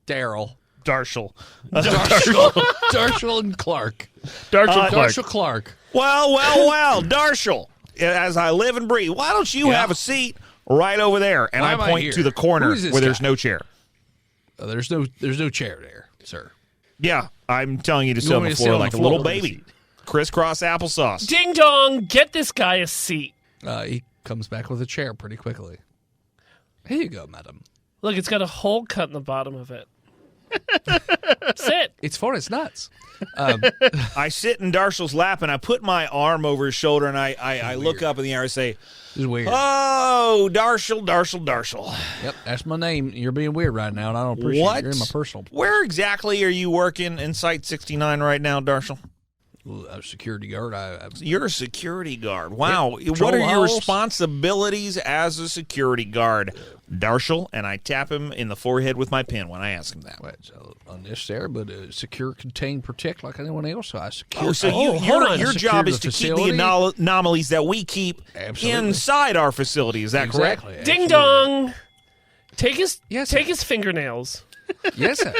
Daryl. Darshall. Darshall and Clark. Darshall Clark. Well, Darshall. As I live and breathe, why don't you have a seat right over there? And Why I am I point here? to the corner Who is this where there's guy? no chair. There's no chair there, sir. Yeah, I'm telling you to sit on want me the to sit floor on like the a little floor? baby. Crisscross applesauce. Ding dong, get this guy a seat. He comes back with a chair pretty quickly. Here you go, madam. Look, it's got a hole cut in the bottom of it. Sit. It's for his nuts. I sit in Darshall's lap and I put my arm over his shoulder and I look up in the air and say, This is weird. "Oh, Darshall. Yep, that's my name. You're being weird right now, and I don't appreciate What? it. You're in my personal Where exactly are you working in Site 69 right now, Darshall? security guard. You're a security guard. Wow. Yep. What are your Patrol house. responsibilities as a security guard, Darshall? And I tap him in the forehead with my pen when I ask him that. Well, it's unnecessary, but secure, contain, protect like anyone else. So I secure. Oh, so hold on. your Secure job the is to keep facility? the anomalies that we keep Absolutely. inside our facility. Is that correct? Exactly. Ding absolutely. dong. Take his Yes, take sir. his fingernails. Yes, sir.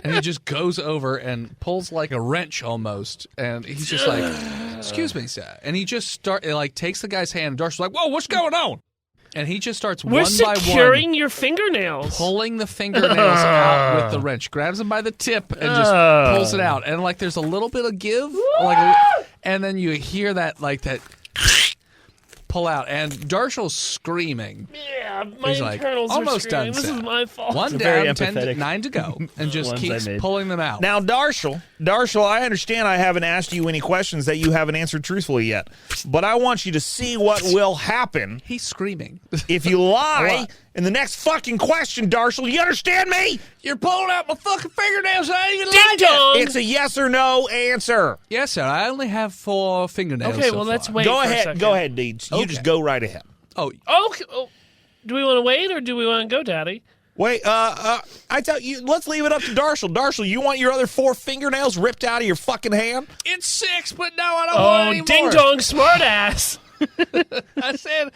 And he just goes over and pulls like a wrench almost, and he's just like, "Excuse me, sir." And he just takes the guy's hand. And Darcy's like, "Whoa, what's going on?" And he just starts We're one by securing one your fingernails. pulling the fingernails out with the wrench. Grabs them by the tip and just pulls it out. And like there's a little bit of give, and then you hear that pull out, and Darshal's screaming. Yeah, my He's like, internals almost are screaming. done, This Seth. is my fault. One very down, empathetic. 9 to go, and just Ones keeps I made. pulling them out. Now, Darshall, I understand I haven't asked you any questions that you haven't answered truthfully yet, but I want you to see what will happen He's screaming. if you lie What? in the next fucking question, Darshall. You understand me? You're pulling out my fucking fingernails. I ain't even Ding like it. dong. It's a yes or no answer. Yes, sir. I only have 4 fingernails. Okay, so well, let's far. wait. Go for a ahead, second. go ahead, Deeds. You Okay. just go right ahead. Oh, Okay. Oh, do we want to wait or do we want to go, Daddy? Wait, I tell you, let's leave it up to Darshall. Darshall, you want your other 4 fingernails ripped out of your fucking hand? it's 6, but no, I don't want any Oh, ding more. dong, smartass. I said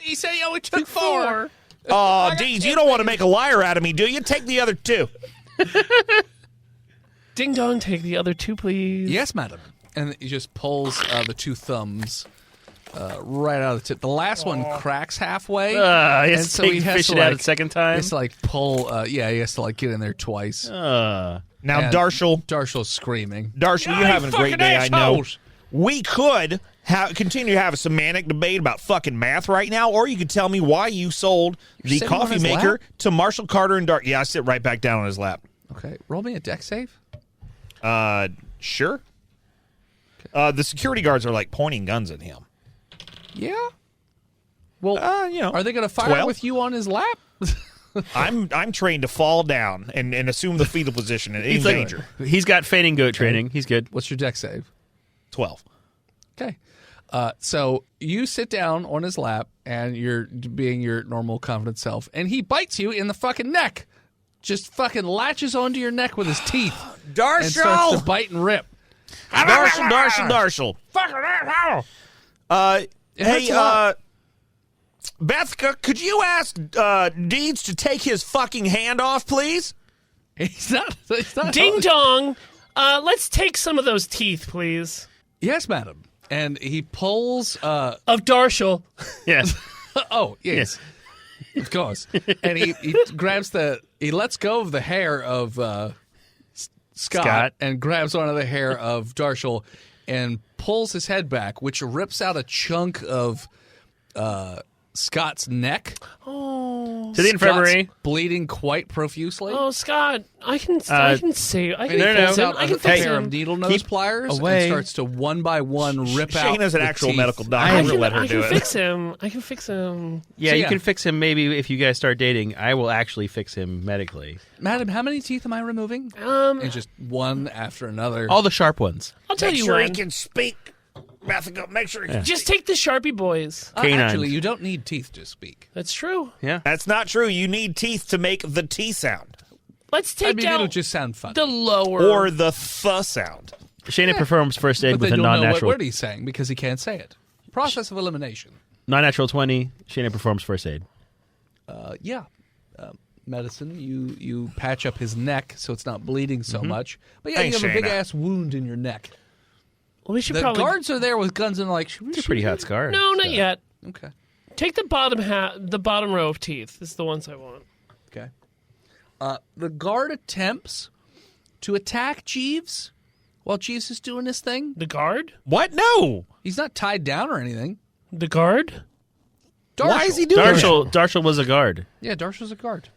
he said he only took 4. Oh, Deeds, you don't want to make a liar out of me, do you? Take the other 2. Ding dong, take the other 2, please. Yes, madam. And he just pulls the 2 thumbs right out of the tip. The last one cracks halfway. He has and to so take he has fish to, it out like- a second He time. has to like pull. He has to like get in there twice. Now, And Darshall, Darshall's screaming. you're having a great day, I know. assholes. We could continue to have a semantic debate about fucking math right now, or you could tell me why you sold the sitting on coffee his maker lap? to Marshall Carter and Dark. Yeah, I sit right back down on his lap. Okay, roll me a deck save. Sure. The security guards are like pointing guns at him. Yeah. Well, are they going to fire 12? with you on his lap? I'm trained to fall down and assume the fetal position in He's like- danger. He's got fainting goat training. He's good. What's your deck save? 12. Okay. So you sit down on his lap, and you're being your normal, confident self, and he bites you in the fucking neck. Just fucking latches onto your neck with his teeth and starts to bite and rip. Darshall. It hurts a lot. Bethka, could you ask Deeds to take his fucking hand off, please? He's not. Ding dong. Let's take some of those teeth, please. Yes, madam. And he pulls. Of Darshall. Yes. Oh, yes. Of course. And he grabs he lets go of the hair of Scott and grabs onto the hair of Darshall and pulls his head back, which rips out a chunk of Scott's neck. Oh. To the infirmary. Scott's bleeding quite profusely. Oh, Scott. I can save. I And can he fix pulls him. out I can a fix pair of him. needle nose pliers away. and starts to one by one rip out. Shane is an the actual teeth. medical doctor. I I'm going to let her I do can it. fix him. I can fix him. Yeah, So, you yeah. can fix him maybe if you guys start dating. I will actually fix him medically. Madam, how many teeth am I removing? And just one after another. All the sharp ones. I'll tell Make you sure he when. can speak. Bethka, make sure he can. Just take the Sharpie boys. Canines. Actually, you don't need teeth to speak. That's true. Yeah. That's not true. You need teeth to make the T sound Let's I take mean, it'll out just sound fun. the lower. or the th sound. Shayna performs first aid But with then a you'll know what non-natural word he's saying because he can't say it. Process of elimination. 20. Shayna performs first aid. Yeah. Medicine, you patch up his neck so it's not bleeding so much. But yeah, Thanks, you have a Shayna. big-ass wound in your neck. Well, we should The probably. guards are there with guns and like, should we It's a shoot pretty him? hot scar. No, not yet. Okay. Take the bottom row of teeth. This is the ones I want. Okay. The guard attempts to attack Jeeves while Jeeves is doing his thing. The guard? What? No. He's not tied down or anything. The guard? Why is he doing that? Darshall was a guard. Yeah, Darshall's a guard.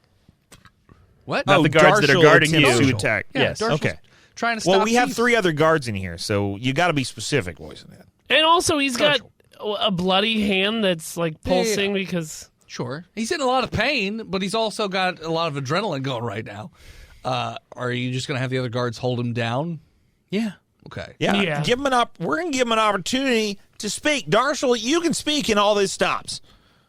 What? Not the guards that are Darshall guarding attempts you. to attack. Yeah, Yes. Darshall's Okay. trying to stop Well, we have Jeeves. 3 other guards in here, so you got to be specific, boys. In that. And also, he's got a bloody hand that's like pulsing Yeah. because. Sure. He's in a lot of pain, but he's also got a lot of adrenaline going right now. Are you just going to have the other guards hold him down? Yeah. Okay. Yeah. Yeah. Give him we're going to give him an opportunity to speak. Darshall, you can speak and all this stops.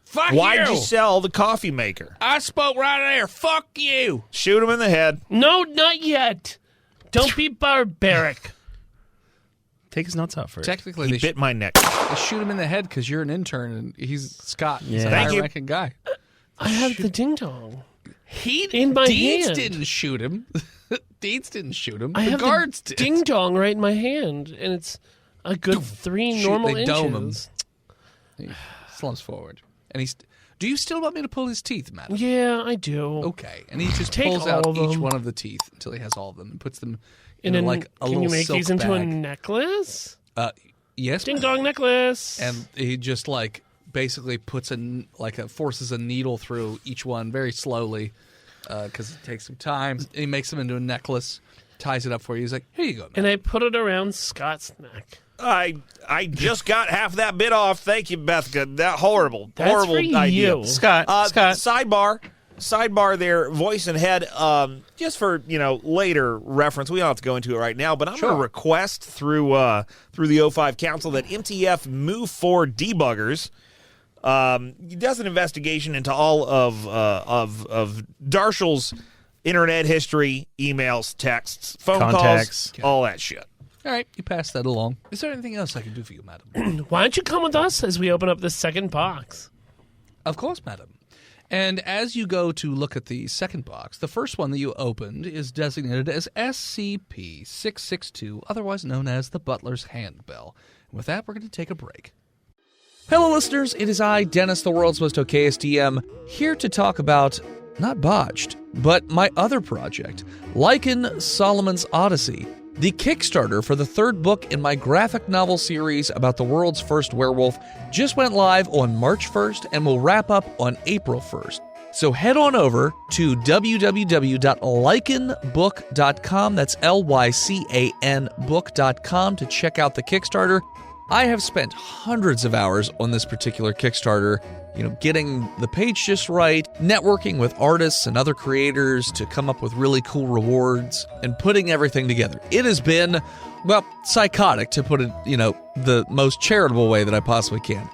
Fuck Why'd you sell the coffee maker? I spoke right there. Fuck you. Shoot him in the head. No, not yet. Don't be barbaric. Take his nuts out first. Technically, He they, bit my neck. they shoot him in the head because you're an intern and he's Scott. He's a Yeah. Thank you. high-ranking guy. I have the ding dong. He In my Deeds hand. didn't shoot him. Deeds didn't shoot him. I the have guards the did. ding dong right in my hand, and it's a good 3 Shoot, normal they inches. dome him. He slumps forward, and he's Do you still want me to pull his teeth, madam? Yeah, I do. Okay. And he just Take pulls all out of each them. one of the teeth until he has all of them and puts them And in then like a can little you make silk these into a bag. necklace? Yes. Ding dong necklace. And he just like basically puts forces a needle through each one very slowly because it takes some time. He makes them into a necklace, ties it up for you. He's like, here you go, man. And I put it around Scott's neck. I just got half that bit off. Thank you, Bethka. That horrible That's for idea. you. Scott, Sidebar there, voice and head, just for, later reference. We don't have to go into it right now, but I'm going to request through the O5 Council that MTF move for debuggers does an investigation into all of Darshal's internet history, emails, texts, phone Contacts. calls, all that shit. All right, you pass that along. Is there anything else I can do for you, madam? Why don't you come with us as we open up the second box? Of course, madam. And as you go to look at the second box, the first one that you opened is designated as SCP-662, otherwise known as the Butler's Handbell. And with that, we're going to take a break. Hello, listeners. It is I, Dennis, the world's most okayest DM, here to talk about, not Botched, but my other project, Lycan Solomon's Odyssey, the Kickstarter for the third book in my graphic novel series about the world's first werewolf just went live on March 1st and will wrap up on April 1st. So head on over to www.lycanbook.com, that's Lycan book.com, to check out the Kickstarter. I have spent hundreds of hours on this particular Kickstarter, getting the page just right, networking with artists and other creators to come up with really cool rewards, and putting everything together. It has been, psychotic, to put it, the most charitable way that I possibly can.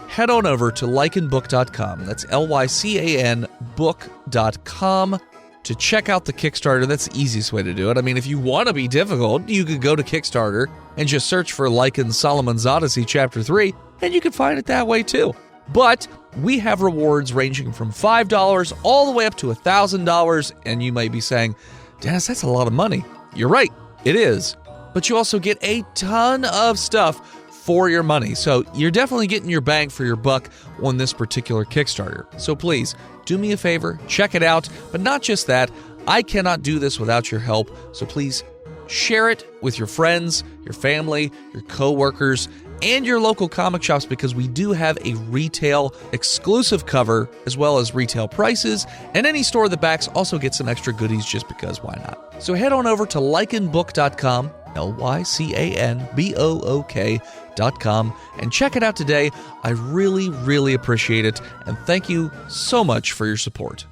Head on over to lycanbook.com, that's Lycan book.com, to check out the Kickstarter. That's the easiest way to do it. I mean, if you want to be difficult, you could go to Kickstarter and just search for Lycan Solomon's Odyssey Chapter 3, and you can find it that way too. But we have rewards ranging from $5 all the way up to $1,000, and you might be saying, Dennis, that's a lot of money. You're right, it is. But you also get a ton of stuff for your money. So you're definitely getting your bang for your buck on this particular Kickstarter. So please, do me a favor, check it out. But not just that, I cannot do this without your help. So please share it with your friends, your family, your coworkers, and your local comic shops, because we do have a retail exclusive cover as well as retail prices, and any store that backs also gets some extra goodies just because why not. So head on over to lycanbook.com, Lycanbook.com, and check it out today. I really, really appreciate it, and thank you so much for your support.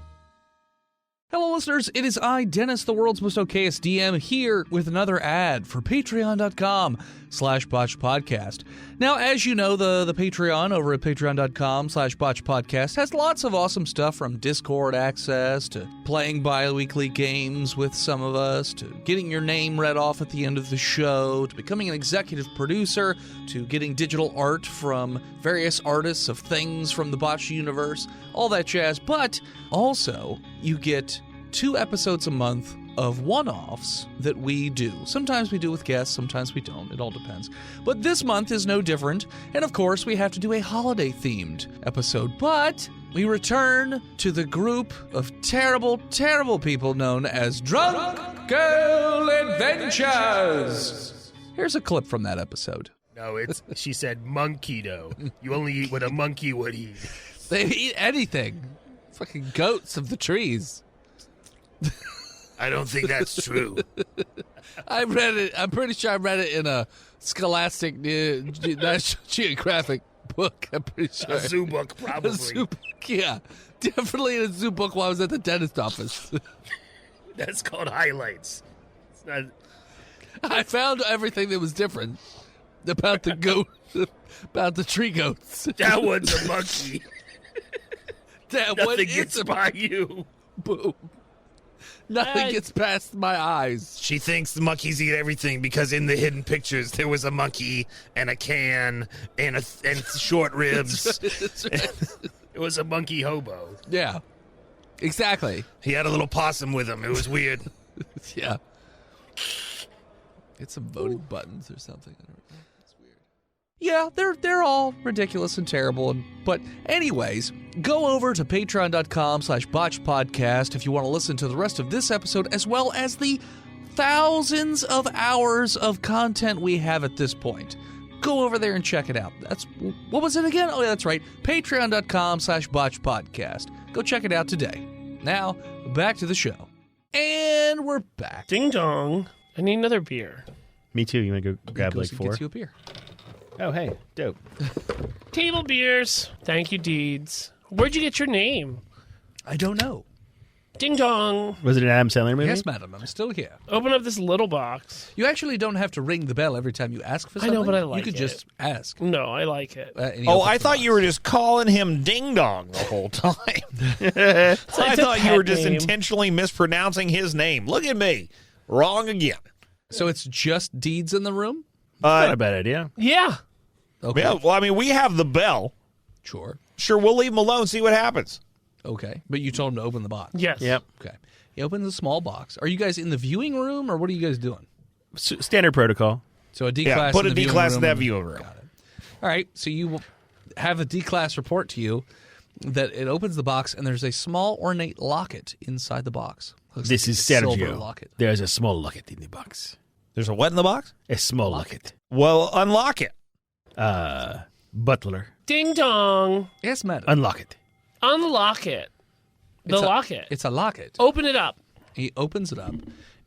Hello, listeners. It is I, Dennis, the world's most okayest DM, here with another ad for patreon.com/botchpodcast. Now, as you know, the Patreon over at patreon.com/botchpodcast has lots of awesome stuff, from Discord access to playing bi-weekly games with some of us, to getting your name read off at the end of the show, to becoming an executive producer, to getting digital art from various artists of things from the Botched universe, all that jazz. But also, you get 2 episodes a month of one-offs that we do. Sometimes we do with guests, sometimes we don't. It all depends. But this month is no different. And of course, we have to do a holiday-themed episode. But we return to the group of terrible, terrible people known as Drunk Girl Adventures. Here's a clip from that episode. No, she said monkey dough. You only eat what a monkey would eat. They eat anything. Fucking goats of the trees. I don't think that's true. I read it. I'm pretty sure I read it in a Scholastic National Geographic book. I'm pretty sure. A zoo book, probably. A zoo book, yeah. Definitely in a zoo book while I was at the dentist office. That's called highlights. It's not... I found everything that was different about the goat, about the tree goats. That one's a monkey. Nothing gets by you. Boom. Nothing gets past my eyes. She thinks the monkeys eat everything because in the hidden pictures there was a monkey and a can and short ribs. That's right. It was a monkey hobo. Yeah, exactly. He had a little possum with him. It was weird. Yeah. Get some voting buttons or something. I don't know. It's weird. Yeah, they're all ridiculous and terrible. But anyways, Go over to patreon.com/botchpodcast if you want to listen to the rest of this episode, as well as the thousands of hours of content we have at this point. Go over there and check it out. What was it again? Oh, yeah, that's right. Patreon.com/botchpodcast. Go check it out today. Now, back to the show. And we're back. Ding dong. I need another beer. Me too. You want to go grab like 4? Gets you a beer. Oh, hey. Dope. Table beers. Thank you, Deeds. Where'd you get your name? I don't know. Ding dong. Was it an Adam Sandler movie? Yes, madam. I'm still here. Open up this little box. You actually don't have to ring the bell every time you ask for I something. know, but I like You could it. just ask. No, I like it. I thought you were just calling him Ding Dong the whole time. I thought you were just intentionally mispronouncing his name. Look at me. Wrong again. So it's just Deeds in the room? Not a bad idea. Yeah. Okay. Yeah, well, I mean, we have the bell. Sure. Sure, we'll leave him alone, see what happens. Okay. But you told him to open the box. Yes. Yep. Okay. He opens a small box. Are you guys in the viewing room, or what are you guys doing? Standard protocol. So a D-class put in a the D-class in viewing that viewing room. Got it. All right. So you have a D-class report to you that it opens the box, and there's a small ornate locket inside the box. Looks This like is a silver Sergio. locket. There's a small locket in the box. There's a what in the box? A small locket. Well, unlock it. Butler. Ding dong. Yes, madam. Unlock it. Unlock it. Locket. It's a locket. Open it up. He opens it up,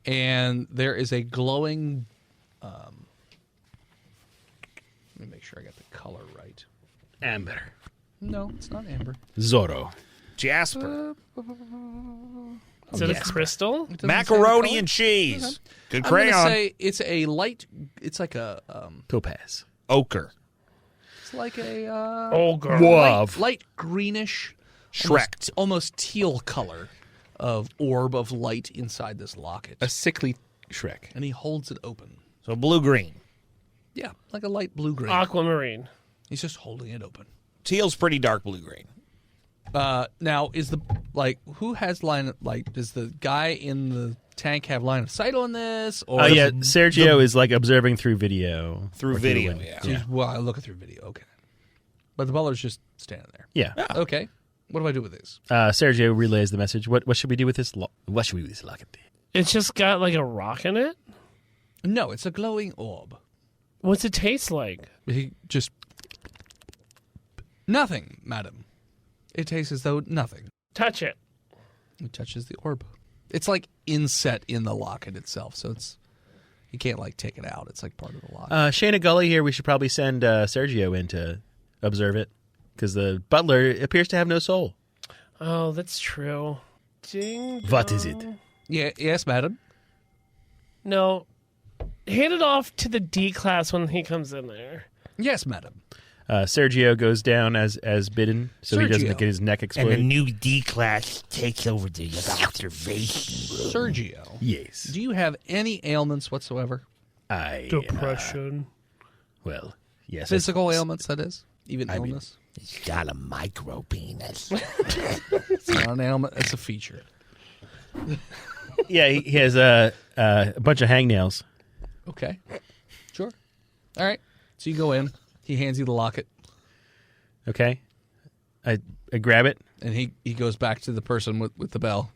and there is a glowing. Let me make sure I got the color right. Amber. No, it's not amber. Zorro. Jasper. Is it a crystal? It doesn't say the Macaroni color. and cheese. Good I'm gonna crayon. say it's a light. It's like a. Topaz. Ochre. It's like a. Oh, girl. Light greenish. Shrek. Almost teal color of orb of light inside this locket. A sickly Shrek. And he holds it open. So blue-green. Yeah, like a light blue-green. Aquamarine. He's just holding it open. Teal's pretty dark blue-green. Now, is the, who has does the guy in the tank have line of sight on this? Or Yeah, Sergio is like observing through video. Through Or video, window. yeah. Well, I look through video, okay. But the butler's just standing there. Yeah. Okay. What do I do with this? Sergio relays the message. What should we do with this? What should we do with this locket? It's just got like a rock in it? No, it's a glowing orb. What's it taste like? He just... Nothing, madam. It tastes as though nothing. Touch it. He touches the orb. It's like inset in the locket itself, so it's... You can't, take it out. It's, part of the locket. Shayna Gully here. We should probably send Sergio in to observe it, because the butler appears to have no soul. Oh, that's true. Ding What is it? Yes, madam. No. Hand it off to the D-class when he comes in there. Yes, madam. Sergio goes down as bidden, so he doesn't Sergio. get his neck exploded. new D-class takes over the observation room. Sergio, Yes. do you have any ailments whatsoever? Depression. Well, yes. Physical ailments, that is? Even illness? He's got a micro penis. It's not an ailment, it's a feature. Yeah, he has a bunch of hangnails. Okay. Sure. All right. So you go in. He hands you the locket, Okay. I grab it. and he goes back to the person with the bell.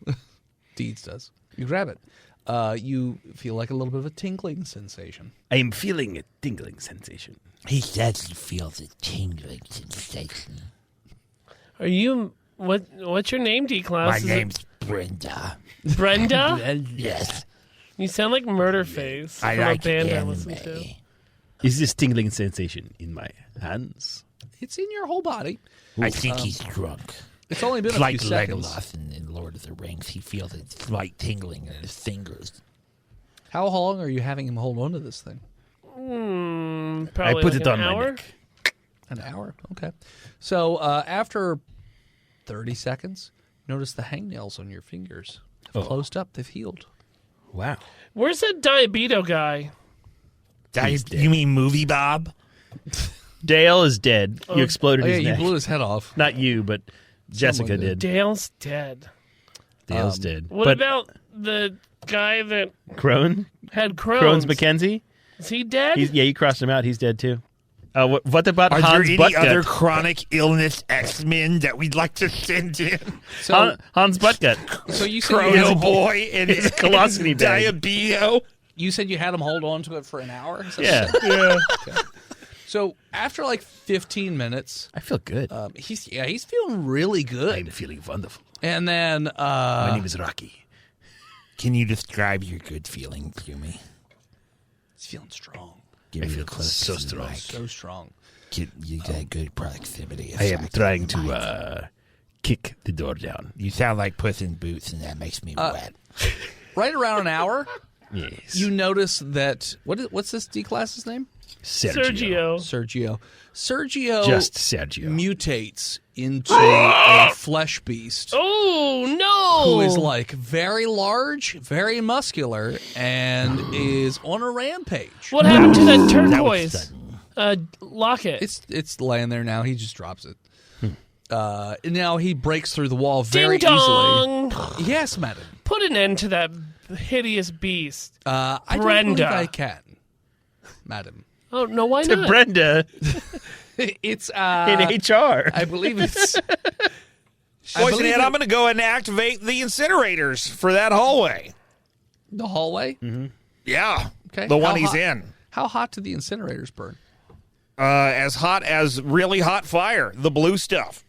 Deeds does. You grab it. You feel like a little bit of a tingling sensation. I am feeling a tingling sensation. He says he feels a tingling sensation. Are you... What's your name, D-class? My name's Brenda. Brenda? Yes, You sound like Murderface I from like a band I anime. listen to. Is this tingling sensation in my hands? It's in your whole body. I think he's drunk. It's only been a Like few seconds. Legolas in Lord of the Rings, he feels a slight tingling in his fingers. How long are you having him hold on to this thing? Probably I put like it an on my hour. neck. An hour. Okay. So after 30 seconds, notice the hangnails on your fingers have closed up. They've healed. Wow. Where's that Diabeto guy? You mean Movie Bob? Dale is dead. You exploded Oh, yeah, his you neck. blew his head off. Not you, but Jessica Someone did. Dale's dead. Dale's dead. What but about the guy that Crone? had Crohn's? Crohn's McKenzie? Is he dead? You crossed him out. He's dead too. What about Are Hans there any Buttgut? other chronic illness X-Men that we'd like to send in? So, Hans Buttgut. so you said Chrono Boy and It's a colostomy bag. Diabeo. you said you had him hold on to it for an hour? Is that Yeah. what you said? Okay. So after like 15 minutes, I feel good. he's feeling really good. I'm feeling wonderful. And then My name is Rocky. Can you describe your good feeling to me? he's feeling strong. Give me feel a close so to the strong. mic. So strong. You got good proximity. I am effect trying on the mic. to kick the door down. You sound like Puss in Boots, and that makes me wet. Right around an hour, Yes. you notice that what's this D class's name? Sergio. Sergio Just Sergio. mutates into a flesh beast Oh no! who is like very large, very muscular, and is on a rampage. What happened to that That was turquoise sudden. locket? It's laying there now. He just drops it. Now he breaks through the wall very Ding dong! easily. Yes, madam. Put an end to that hideous beast. I don't Brenda. believe I can, madam. Oh no, why To not? Brenda It's in HR. I believe it's. Poison Head, I'm going to go and activate the incinerators for that hallway. The hallway. Yeah. Okay. The one How he's hot- in. How hot do the incinerators burn? As hot as really hot fire. The blue stuff.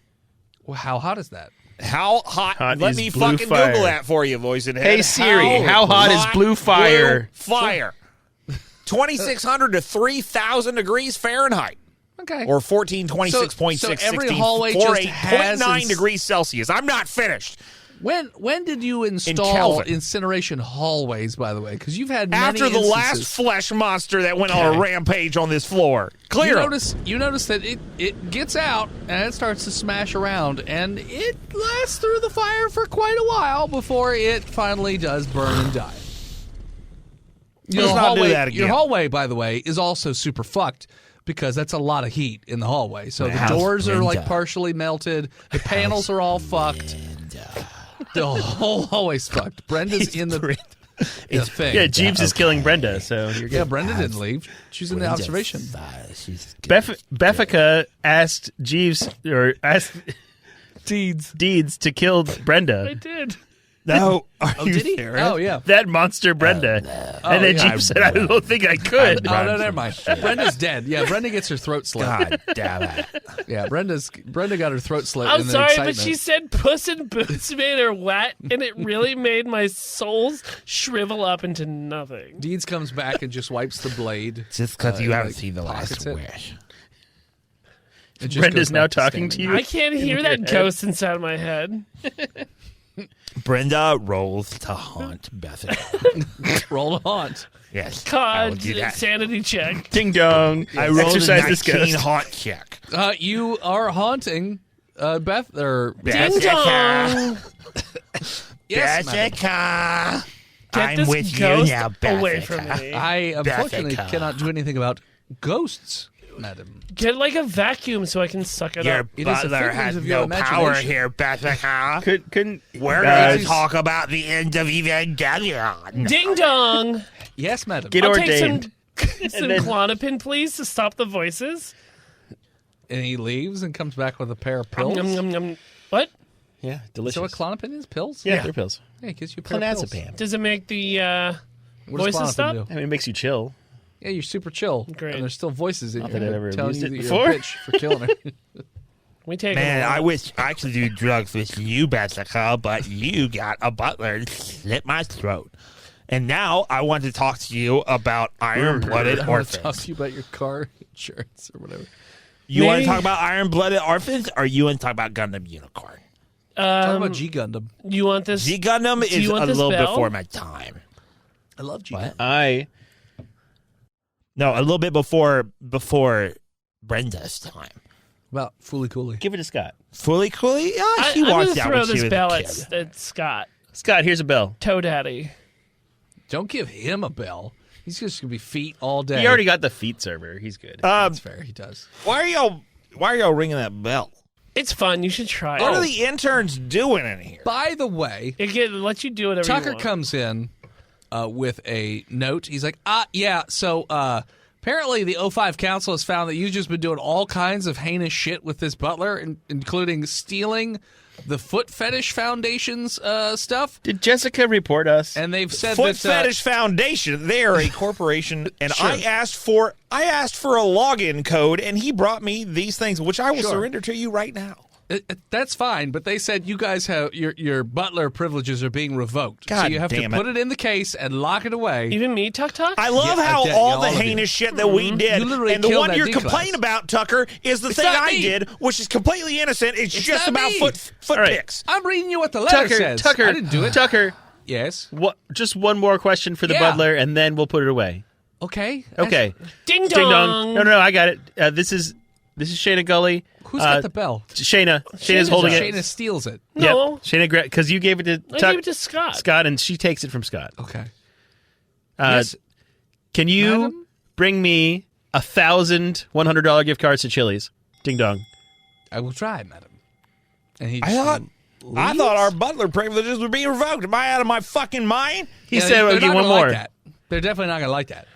Well, how hot is that? How hot? Hot Let is me blue fucking fire. Google that for you, Voice and Head. Hey, Siri, how hot is blue fire? Blue fire. 2,600 to 3,000 degrees Fahrenheit. Okay. Or 1426.6, So every hallway just has 0.9 degrees Celsius. I'm not finished. When did you install Kelvin. incineration hallways, by the way? Because you've had many After the last instances. flesh monster that went on a rampage on this floor. Clear. You notice that it gets out and it starts to smash around, and it lasts through the fire for quite a while before it finally does burn and die. Let's not do that again. Your hallway, by the way, is also super fucked because that's a lot of heat in the hallway. So the doors are like partially melted. The panels are all fucked. The whole hallway's fucked. Brenda's in the thing. Yeah, Jeeves is killing Brenda, so you're Yeah, good. Brenda didn't leave. She's in the observation. Beffica asked Jeeves, or asked Deeds to kill I Brenda. did. No. Are you Did he? serious? Oh, yeah. That monster Brenda. And then yeah. Jeeves said, I don't think I could. Oh, no, never mind. Brenda's dead. Yeah, Brenda gets her throat slit. God damn it. Yeah, Brenda got her throat slit. I'm in the sorry, excitement. but she said Puss in Boots made her wet, and it really made my souls shrivel up into nothing. Deeds comes back and just wipes the blade. Just because you haven't like, seen the pockets last it. wish. It just Brenda's goes now back to talking to standing. you. I can't hear that ghost inside my head. Brenda rolls to haunt Bethany. Roll a haunt. Yes. I will God, do that. sanity check. Ding dong. I rolled Exercise a this 19 ghost. haunt check. You are haunting Beth or Ding dong. yes, madam. Jessica. Get I'm this with you ghost now, away Jessica. from me. I unfortunately Jessica. cannot do anything about ghosts, madam. Get like a vacuum so I can suck it Your up. It is a butler figment has of your no power imagination. here, Jessica. Couldn't We're guys, going to talk about the end of Evangelion. Ding dong. Yes, madam. Get I'll ordained. take some then- Klonopin, please, to stop the voices. And he leaves and comes back with a pair of pills. Yum, yum, yum. What? Yeah, Is that delicious. what Klonopin is? Pills? Yeah, they're pills. Yeah, it gives you a pair of pills. Clonazepam. Does it make the What does voices Klonopin stop? do? I mean, it makes you chill. Yeah, you're super chill. Great. And there's still voices in Not your that I've head ever telling used you it that you're a before. bitch for killing her. We take Man, them all. I wish I could do drugs with you, Jessica, but you got a butler to slit my throat. And now I want to talk to you about iron-blooded I want to talk orphans. to you about your car insurance or whatever. You want to Maybe- talk about iron-blooded orphans, or you want to talk about Gundam Unicorn? Talk about G Gundam. You want this? G Gundam Do you is want a this little bell? before my time. I love G What? Gundam. No, a little bit before Brenda's time. About Fooly Cooly. Give it to Scott. Fully coolly? Yeah, I'm she going walked to out throw when she this was bell a kid. at Scott. Scott, here's a bell. Toe Daddy. Don't give him a bell. He's just going to be feet all day. He already got the feet server. He's good. That's fair. He does. Why are y'all ringing that bell? It's fun. You should try What it. are the interns doing in here? By the way, It lets you do whatever you Tucker want. comes in with a note. He's like, yeah, so Apparently, the O5 Council has found that you've just been doing all kinds of heinous shit with this butler, including stealing the Foot Fetish Foundation's stuff. Did Jessica report us? And they've said Foot that Fetish Foundation, they are a corporation, and Sure. I asked for a login code, and he brought me these things, which I will surrender to you right now. That's fine, but they said you guys have your butler privileges are being revoked. God so you have to damn put it in the case and lock it away. Even me, Tuck Tuck? I love how all the heinous shit that we did, You literally and the killed one that you're D-class. complaining about, Tucker, is the It's thing not I me. did, which is completely innocent. It's just not about me. foot All right. pics. I'm reading you what the letter says. Tucker, I didn't do it. Tucker, Yes. what? Just one more question for the Yeah. butler, and then we'll put it away. Okay. Okay. Ding dong. Ding dong. No, I got it. This is Shayna Gully. Who's got the bell? Shayna's holding it. Shayna steals it. No. Yep. Shayna, because you gave it to I gave it to Scott. and she takes it from Scott. Okay. Yes. Can you Madam? bring me 1,000 $100 gift cards to Chili's? Ding dong. I will try, madam. And he I thought our butler privileges were being revoked. Am I out of my fucking mind? He said we'll they're give not one gonna more. Like that. They're definitely not going to like that.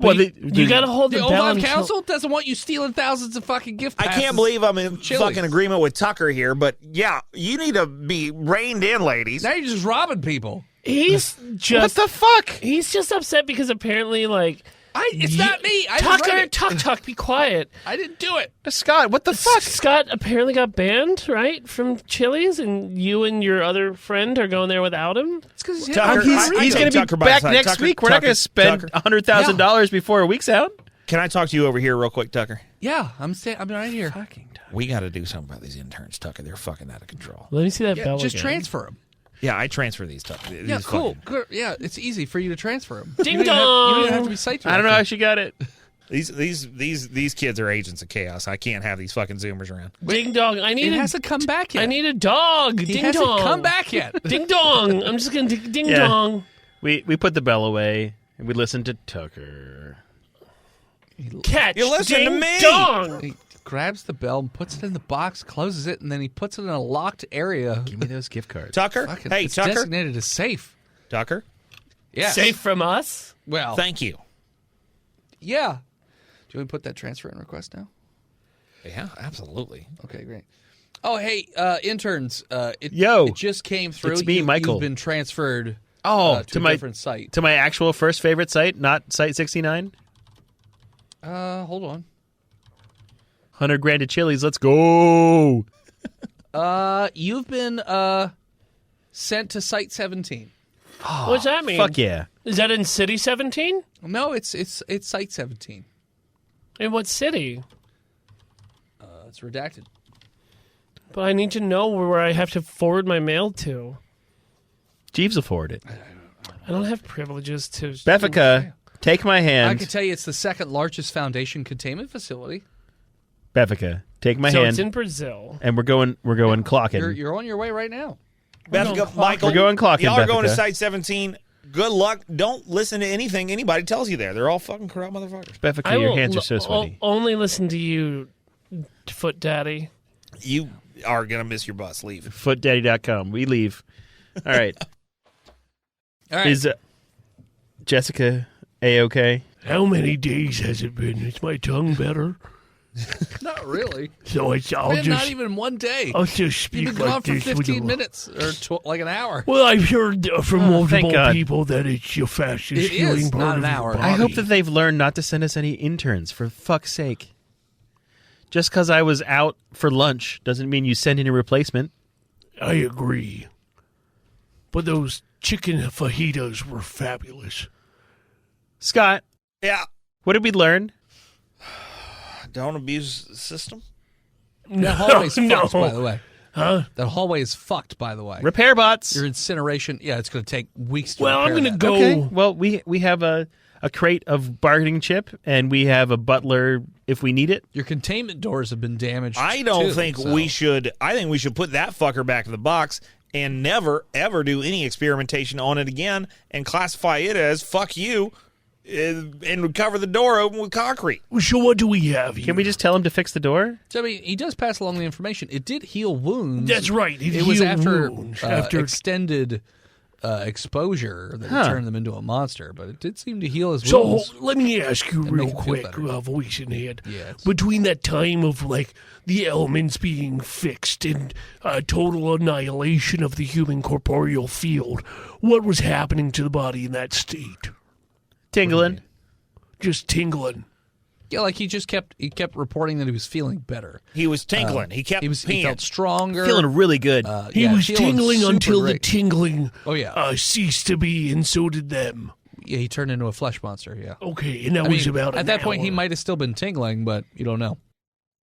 Well, You got to hold The the bell O5 until- Council doesn't want you stealing thousands of fucking gift I passes. can't believe I'm in Chili's. fucking agreement with Tucker here, but yeah, you need to be reined in, ladies. Now you're just robbing people. He's just what the fuck? He's just upset because apparently, like, It's not me. I didn't write Tucker, it. Tuck, be quiet. I didn't do it. Scott, what the fuck? Scott apparently got banned, right, from Chili's, and you and your other friend are going there without him. It's because Tucker, He's going to Tucker be by the back side. next Tucker, week. We're not going to spend Tucker. $100,000 before a week's out. Can I talk to you over here real quick, Tucker? Yeah, I'm right here. We got to do something about these interns, Tucker. They're fucking out of control. Let me see that bell Just again. transfer them. Yeah, I transfer these, Tucker. Yeah, cool. Good. Yeah, it's easy for you to transfer them. Ding You dong. don't have to be site I don't know how she got it. These kids are agents of chaos. I can't have these fucking Zoomers around. Ding dong. It hasn't come back yet. I need a dog. He Ding hasn't dong. come back yet. Ding dong. I'm just going to ding Yeah. dong. We put the bell away and we listened to Tucker. Catch. You listen ding to me. dong. He grabs the bell and puts it in the box, closes it, and then he puts it in a locked area. Give me those gift cards. Tucker? Fucking- Hey, it's Tucker? designated as safe. Tucker? Yeah. Safe from us. Well, Thank you. yeah. Do you want to put that transfer in request now? Yeah, absolutely. Okay, great. Oh, hey, interns. It just came through. It's me, Michael. You've been transferred Oh, to a my different site. to my actual first favorite site, not Site 69. Hold on. 100 grand to Chili's. Let's go. You've been sent to Site 17. What's that mean? Fuck yeah. Is that in City 17? No, it's Site 17. In what city? It's redacted. But I need to know where I have to forward my mail to. Jeeves will forward it. I don't have privileges to. Beffica, take my I hand. can tell you it's the second largest Foundation containment facility. Beffica, take my So hand. it's in Brazil. And we're going clocking. You're on your way right now. Michael, We're going clocking, y'all are going to Beffica. Site 17. Good luck. Don't listen to anything anybody tells you there. They're all fucking corrupt motherfuckers. Beffica, your hands are so sweaty. Only listen to you, Foot Daddy. You are going to miss your bus. Leave. Footdaddy.com. We leave. All right. All right. Is Jessica A-okay? How many days has it been? Is my tongue better? Not really. So I'll Not just even one day. I'll just speak You've been like gone for this with 15 you. minutes or like an hour. Well, I've heard from multiple God. people that it's your fastest It healing is part not of an your hour. body. I hope that they've learned not to send us any interns, for fuck's sake. Just because I was out for lunch doesn't mean you send in a replacement. I agree. But those chicken fajitas were fabulous. Scott, Yeah. what did we learn? Don't abuse the system. That hallway's no. fucked, by the way. Huh? That hallway is fucked, by the way. Repair bots. Your incineration, yeah, it's going to take weeks to Well, I'm repair going to that. go. Okay. Well, we have a crate of bargaining chip, and we have a butler if we need it. Your containment doors have been damaged. I don't too, think so. we should. I think we should put that fucker back in the box and never, ever do any experimentation on it again and classify it as fuck you and cover the door open with concrete. So what do we have here? Can we just tell him to fix the door? So, I mean, he does pass along the information. It did heal wounds. That's right. It was after wounds. extended exposure that turned them into a monster, but it did seem to heal his So wounds. let me ask you and real make him feel quick, better. voice in head. Yes. Between that time of like the elements being fixed and total annihilation of the human corporeal field, what was happening to the body in that state? Tingling. Just tingling. Yeah, like he kept reporting that he was feeling better. He was tinkling. He kept He peeing. felt stronger. Feeling really good. He yeah, was feeling tingling super until the great. tingling Oh yeah, ceased to be, and so did them. yeah. He turned into a flesh monster. Yeah. Okay, and that I was mean, about at an that point he hour. might have still been tingling, but you don't know.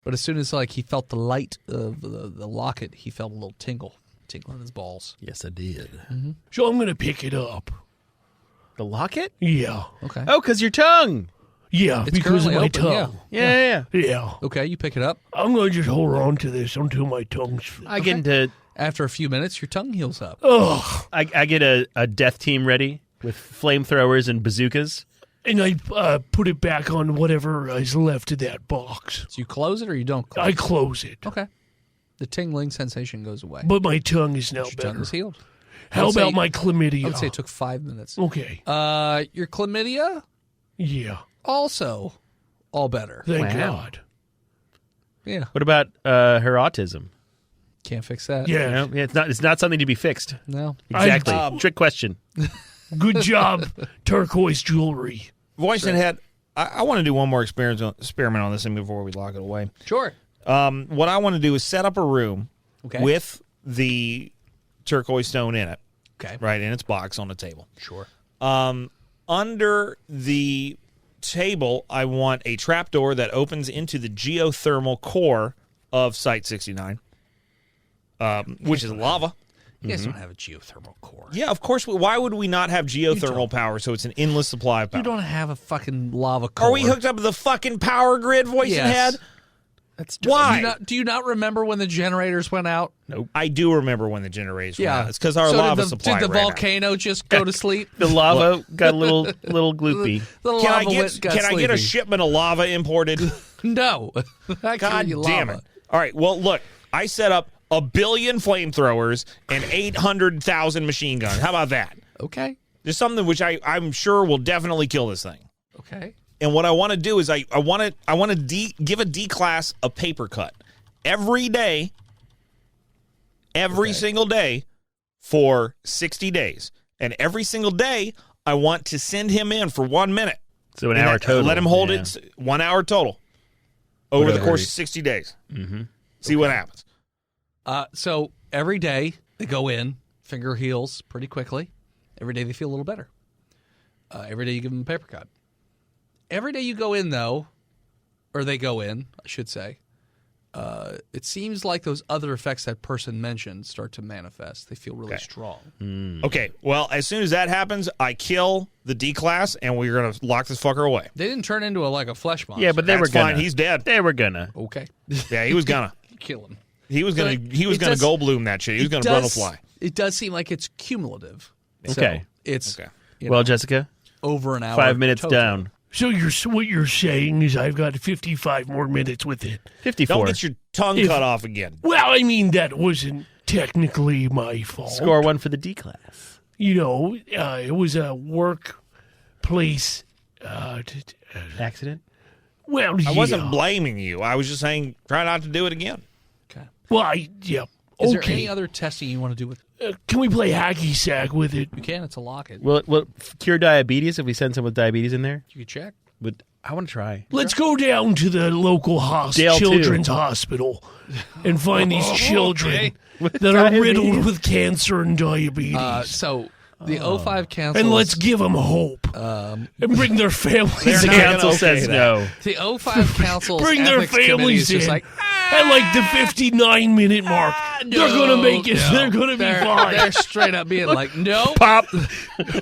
But as soon as like he felt the light of the locket, he felt a little tingle in his balls. Yes, I did. So I'm gonna pick it up. The locket? Yeah, Okay. Oh, because your tongue. yeah, It's because of currently my open, tongue. Yeah. Yeah, Okay, you pick it up. I'm gonna just hold on to this until my tongue's fixed. I get into. After a few minutes, your tongue heals up. Ugh. I get a death team ready with flamethrowers and bazookas. And I put it back on whatever is left of that box. So you close it or you don't close I it? close it. Okay. The tingling sensation goes away. But my tongue is now Your tongue better. is healed. How I'd say- about my chlamydia? I would say it took 5 minutes. Okay. Your chlamydia, Yeah. also all better. Thank Wow. God. Yeah. What about her autism? Can't fix that. Yeah. You know, it's not something to be fixed. No. Exactly. Trick question. Good job, turquoise jewelry. Voice and head. I want to do one more experiment on this thing before we lock it away. Sure. What I want to do is set up a room Okay. with the turquoise stone in it, Okay. right in its box on the table. Sure. Under the table, I want a trapdoor that opens into the geothermal core of Site 69, which is lava. You guys don't have a geothermal core. Yeah, of course. Why would we not have geothermal power so it's an endless supply of power? You don't have a fucking lava core. Are we hooked up to the fucking power grid, Voice and Yes. Head? That's Why? Do you not remember when the generators went out? I do remember when the generators went Yeah. out. It's because our So lava did supply Did the ran out. volcano just go to sleep? The lava got a little gloopy. The Can I lava get a sleepy. shipment of lava imported? No. God Actually, damn lava. it. All right, well, look, I set up 1 billion flamethrowers and 800,000 machine guns. How about that? Okay. There's something which I'm sure will definitely kill this thing. Okay. And what I want to do is I want to give a D class a paper cut every day, single day for 60 days. And every single day, I want to send him in for 1 minute. So an And hour total. Let him hold Yeah. it 1 hour total over the course of 60 days. Mm-hmm. See what happens. So every day they go in, finger heals pretty quickly. Every day they feel a little better. Every day you give them a paper cut. Every day you go in, though, or they go in, I should say, it seems like those other effects that person mentioned start to manifest. They feel really strong. Okay, well, as soon as that happens, I kill the D class, and we're going to lock this fucker away. They didn't turn into a flesh monster. Yeah, but they That's were gonna. fine. He's dead. They were gonna. Okay. Yeah, he was gonna. Kill him. He was So gonna. He was it gonna does- go bloom that shit. He was gonna run a fly. It does seem like it's cumulative. Okay. So it's Okay. you know, Jessica, over an hour. 5 minutes total. down. So what you're saying is I've got 55 more minutes with it. 54. Don't get your tongue If- cut off again. Well, I mean, that wasn't technically my fault. Score 1 for the D class. You know, it was a workplace. Accident. Well, I yeah. wasn't blaming you. I was just saying, try not to do it again. Okay. Well, Is okay. there any other testing you want to do with Can we play hacky sack with it? You can. It's a locket. Will it cure diabetes if we send someone with diabetes in there? You can check. But I want to try. Let's go down to the local Dale, too. children's hospital and find these children that are riddled with cancer and diabetes. So the O5 Council and let's give them hope and bring their families They're The not in. council gonna okay says that. no. the O5 Council's Bring their ethics committee families is just in. like At like the 59-minute mark, they're going to make it. They're going to be fine. They're straight up being like, no, Pop.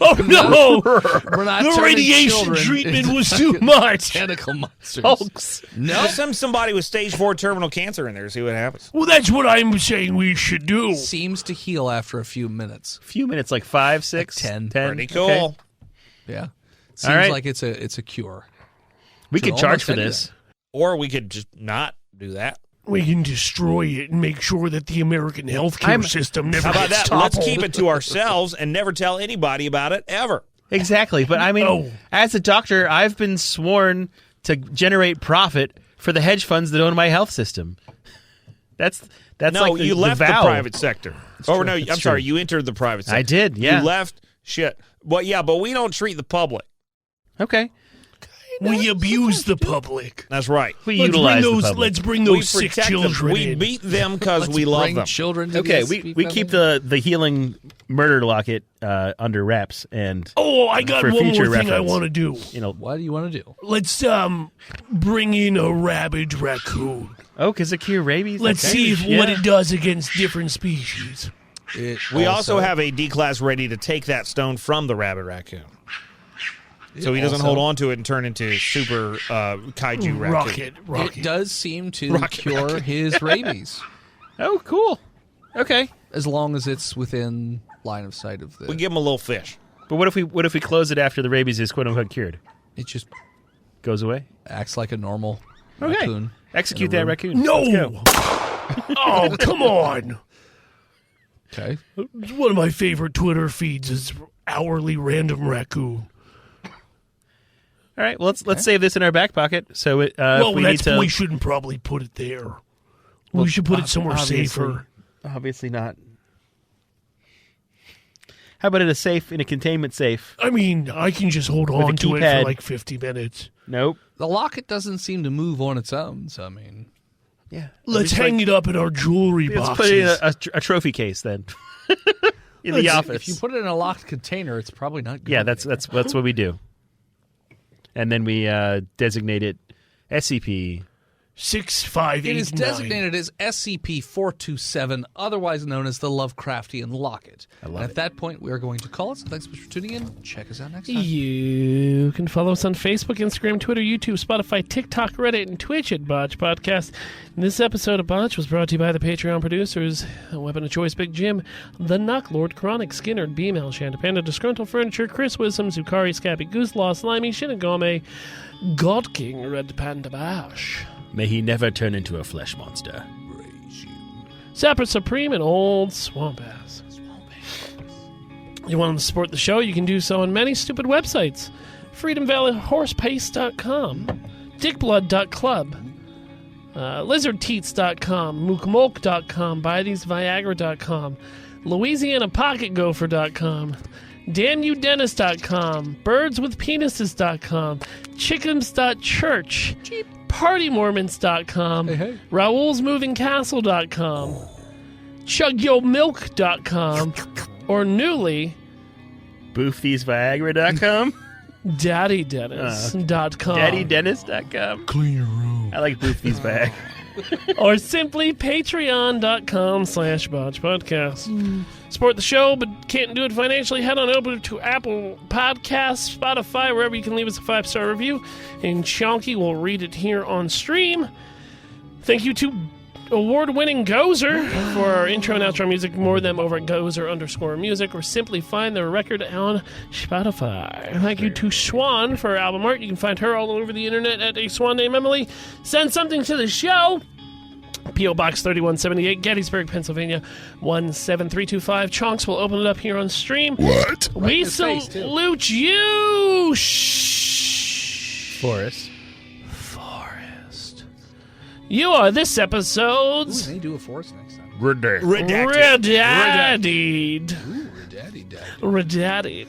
Oh, no. we're not The turning radiation children treatment into was too much. tentacle monsters. Hulks. No, Just send somebody with stage 4 terminal cancer in there. See what happens. Well, that's what I'm saying we should do. seems to heal after a few minutes. Few minutes, like 5, 6, 10. 10. Pretty cool. Okay. Yeah, seems right. like it's a cure. We Should could charge almost for do this. that. Or we could just not do that. We can destroy it and make sure that the American healthcare system never How about gets that? toppled. Let's keep it to ourselves and never tell anybody about it ever. Exactly. But I mean, as a doctor, I've been sworn to generate profit for the hedge funds that own my health system. That's no, like you left the vow. private sector. Oh, no, I'm true. sorry. You entered the private sector. I did, yeah. You left. Shit. Well, yeah, but we don't treat the public. Okay. We abuse the public. That's right. We utilize the public. Let's bring those sick protect children them. We in. beat them because Let's we love bring them. children to Okay, the SCP we keep the healing murder locket under wraps, and Oh, I got for one more future thing I reference. want to do. you know, What do you want to do? Let's bring in a rabid raccoon. because it cure rabies. Let's see what it does against different species. We also have a D-class ready to take that stone from the rabbit raccoon. So he doesn't hold on to it and turn into super kaiju raccoon. Rocket. It does seem to cure his rabies, Oh, cool. Okay, as long as it's within line of sight of the. We give him a little fish. but what if we close it after the rabies is quote unquote cured? It just Goes away. acts like a normal Okay. raccoon. Execute in a that room. raccoon. No! Let's go. Oh, come on. Okay. One of my favorite Twitter feeds is hourly random raccoon. All right. Well, let's save this in our back pocket. So it, if we need to. we shouldn't probably put it there. We should put it somewhere safer. Obviously not. How about in a containment safe? I mean, I can just hold a on to it keypad. for like 50 minutes. Nope. The locket doesn't seem to move on its own, so I mean. Yeah. Let's hang it up in our jewelry Let's boxes. put it in a trophy case then. In the office. If you put it in a locked container, it's probably not good. Yeah, that's what we do. And then we designate it SCP. 6589. It is designated as SCP-427, otherwise known as the Lovecraftian Locket. And at that point, we are going to call it. So thanks so much for tuning in. Check us out next time. You can follow us on Facebook, Instagram, Twitter, YouTube, Spotify, TikTok, Reddit, and Twitch at Botched Podcast. And this episode of Botch was brought to you by the Patreon producers, Weapon of Choice, Big Jim, The Nuck, Lord Chronic, Skinner, B-Mail, Shanda Panda, Disgruntled Furniture, Chris Wisdom, Zukari, Scabby, Goose Law, Slimy, Shinigame, God King, Red Panda Bash, May he never turn into a flesh monster. Sapper Supreme, and Old Swamp Ass. You want to support the show? You can do so on many stupid websites. FreedomValleyHorsePace.com, DickBlood.club, LizardTeats.com, MookMolk.com, BuyTheseViagra.com, LouisianaPocketGopher.com, DamnYouDentist.com, BirdsWithPenises.com, Chickens.church, PartyMormons.com, RaoulsMovingCastle.com, ChugYoMilk.com, or newly, BoofTheseViagra.com? DaddyDentist.com. DaddyDentist.com? Clean your room. I like Boof These Viagra. Or simply patreon.com/botchpodcast. Support the show, but can't do it financially. Head on over to Apple Podcasts, Spotify, wherever you can leave us a 5-star review. And Chonky will read it here on stream. Thank you to award-winning Gozer for our intro and outro music. More of them over at Gozer_music, or simply find their record on Spotify. Thank you to Swan for our album art. You can find her all over the internet at a Swan named Emily. Send something to the show. P.O. Box 3178, Gettysburg, Pennsylvania 17325. Chonks will open it up here on stream. What? We his face, too. salute you, Forrest. Forest. You are this episode's Ooh, they do a force next time. redaddied. Ooh, daddy. Redaddied.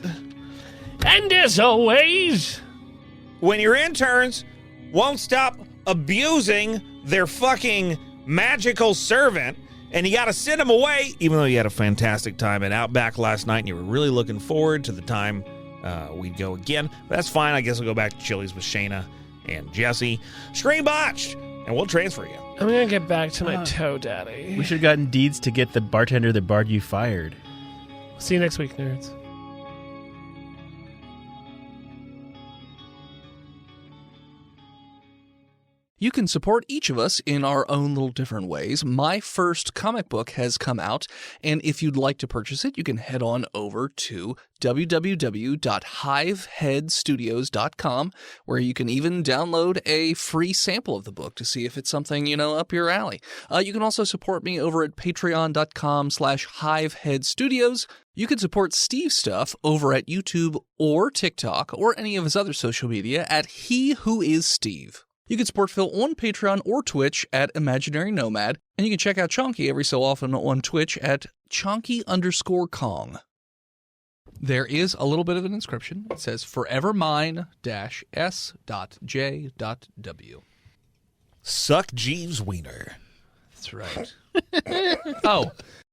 And as always, When your interns won't stop abusing their fucking magical servant, and you got to send them away, even though you had a fantastic time at Outback last night and you were really looking forward to the time we'd go again. But that's fine. I guess we'll go back to Chili's with Shayna and Jesse. Stream Botched, and we'll transfer you. I'm going to get back to my toe daddy. We should have gotten deeds to get the bartender that barred you fired. See you next week, nerds. You can support each of us in our own little different ways. My first comic book has come out, and if you'd like to purchase it, you can head on over to www.hiveheadstudios.com, where you can even download a free sample of the book to see if it's something, up your alley. You can also support me over at patreon.com/hiveheadstudios. You can support Steve's stuff over at YouTube or TikTok or any of his other social media at He Who Is Steve. You can support Phil on Patreon or Twitch at Imaginary Nomad, and you can check out Chonky every so often on Twitch at Chonky_Kong. There is a little bit of an inscription. It says, Forever Mine-S.J.W. Suck Jeeves' wiener. That's right. Oh,